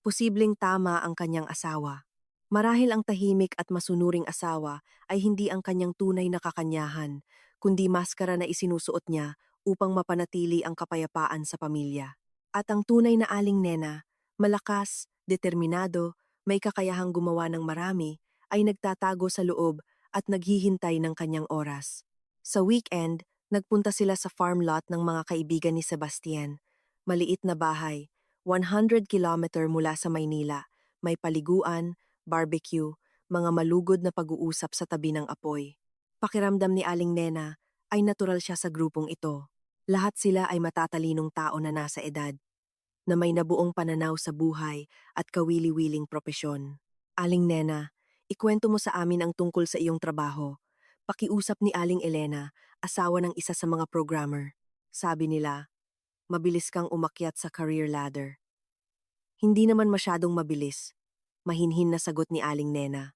Posibleng tama ang kanyang asawa. Marahil ang tahimik at masunuring asawa ay hindi ang kanyang tunay na kakanyahan, kundi maskara na isinusuot niya upang mapanatili ang kapayapaan sa pamilya. At ang tunay na Aling Nena, malakas, determinado, may kakayahang gumawa ng marami, ay nagtatago sa loob at naghihintay ng kanyang oras. Sa weekend, nagpunta sila sa farm lot ng mga kaibigan ni Sebastian. Maliit na bahay, 100 kilometer mula sa Maynila, may paliguan, barbecue, mga malugod na pag-uusap sa tabi ng apoy. Pakiramdam ni Aling Nena ay natural siya sa grupong ito. Lahat sila ay matatalinong tao na nasa edad, na may nabuong pananaw sa buhay at kawili-wiling propesyon. Aling Nena, ikwento mo sa amin ang tungkol sa iyong trabaho. Pakiusap ni Aling Elena, asawa ng isa sa mga programmer. Sabi nila, mabilis kang umakyat sa career ladder. Hindi naman masyadong mabilis. Mahinhin na sagot ni Aling Nena.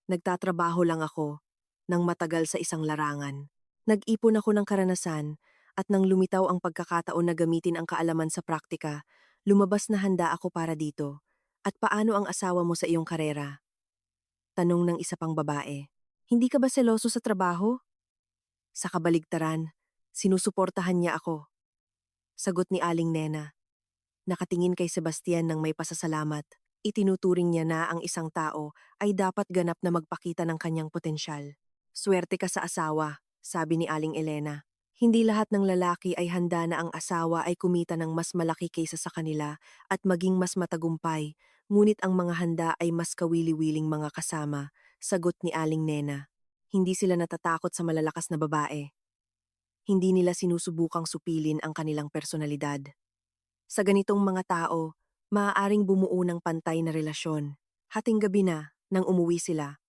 Nagtatrabaho lang ako, nang matagal sa isang larangan. Nag-ipon ako ng karanasan, at nang lumitaw ang pagkakataon na gamitin ang kaalaman sa praktika, lumabas na handa ako para dito. At paano ang asawa mo sa iyong karera? Tanong ng isa pang babae. Hindi ka ba seloso sa trabaho? Sa kabaligtaran, sinusuportahan niya ako. Sagot ni Aling Nena. Nakatingin kay Sebastian ng may pasasalamat. Itinuturing niya na ang isang tao ay dapat ganap na magpakita ng kanyang potensyal. Swerte ka sa asawa, sabi ni Aling Elena. Hindi lahat ng lalaki ay handa na ang asawa ay kumita ng mas malaki kaysa sa kanila at maging mas matagumpay, ngunit ang mga handa ay mas kawili-wiling mga kasama, sagot ni Aling Nena. Hindi sila natatakot sa malalakas na babae. Hindi nila sinusubukang supilin ang kanilang personalidad. Sa ganitong mga tao, maaaring bumuo ng pantay na relasyon. Hating gabi na, nang umuwi sila,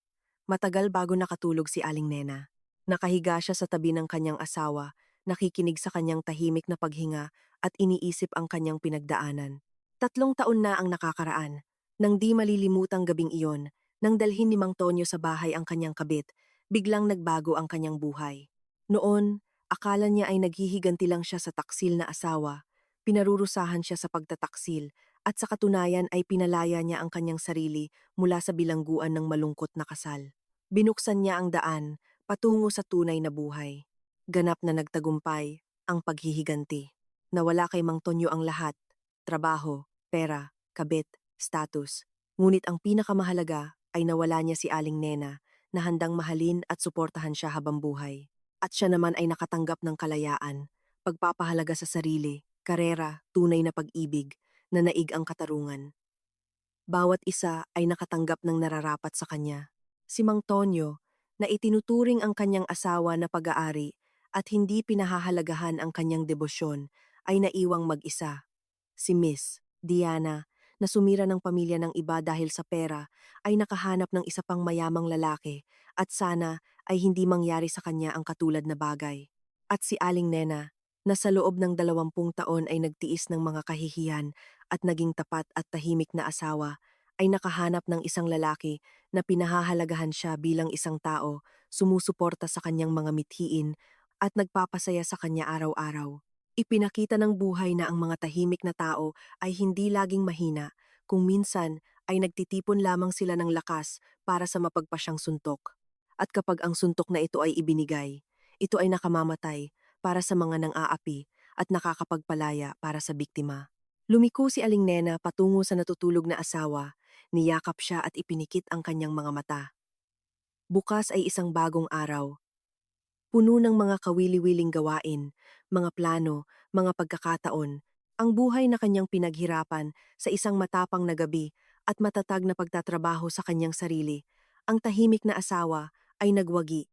matagal bago nakatulog si Aling Nena. Nakahiga siya sa tabi ng kanyang asawa, nakikinig sa kanyang tahimik na paghinga at iniisip ang kanyang pinagdaanan. 3 taon na ang nakakaraan, nang di malilimutang gabing iyon, nang dalhin ni Mang Tonyo sa bahay ang kanyang kabit, biglang nagbago ang kanyang buhay. Noon, akala niya ay naghihiganti lang siya sa taksil na asawa. Pinarurusahan siya sa pagtataksil at sa katunayan ay pinalaya niya ang kanyang sarili mula sa bilangguan ng malungkot na kasal. Binuksan niya ang daan patungo sa tunay na buhay. Ganap na nagtagumpay ang paghihiganti. Nawala kay Mang Tonyo ang lahat, trabaho, pera, kabit, status. Ngunit ang pinakamahalaga ay nawala niya si Aling Nena na handang mahalin at suportahan siya habang buhay. At siya naman ay nakatanggap ng kalayaan, pagpapahalaga sa sarili, karera, tunay na pag-ibig, na naig ang katarungan. Bawat isa ay nakatanggap ng nararapat sa kanya. Si Mang Tonyo, na itinuturing ang kanyang asawa na pag-aari at hindi pinahahalagahan ang kanyang debosyon, ay naiwang mag-isa. Si Miss Diana, na sumira ng pamilya ng iba dahil sa pera, ay nakahanap ng isa pang mayamang lalaki at sana ay hindi mangyari sa kanya ang katulad na bagay. At si Aling Nena, na sa loob ng 20 taon ay nagtiis ng mga kahihiyan at naging tapat at tahimik na asawa, ay nakahanap ng isang lalaki na pinahahalagahan siya bilang isang tao, sumusuporta sa kanyang mga mithiin at nagpapasaya sa kanya araw-araw. Ipinakita ng buhay na ang mga tahimik na tao ay hindi laging mahina, kung minsan ay nagtitipon lamang sila ng lakas para sa mapagpasyang suntok. At kapag ang suntok na ito ay ibinigay, ito ay nakamamatay para sa mga nang-aapi at nakakapagpalaya para sa biktima. Lumiko si Aling Nena patungo sa natutulog na asawa, niyakap siya at ipinikit ang kanyang mga mata. Bukas ay isang bagong araw. puno ng mga kawili-wiling gawain, mga plano, mga pagkakataon. Ang buhay na kanyang pinaghirapan sa isang matapang na gabi at matatag na pagtatrabaho sa kanyang sarili. Ang tahimik na asawa ay nagwagi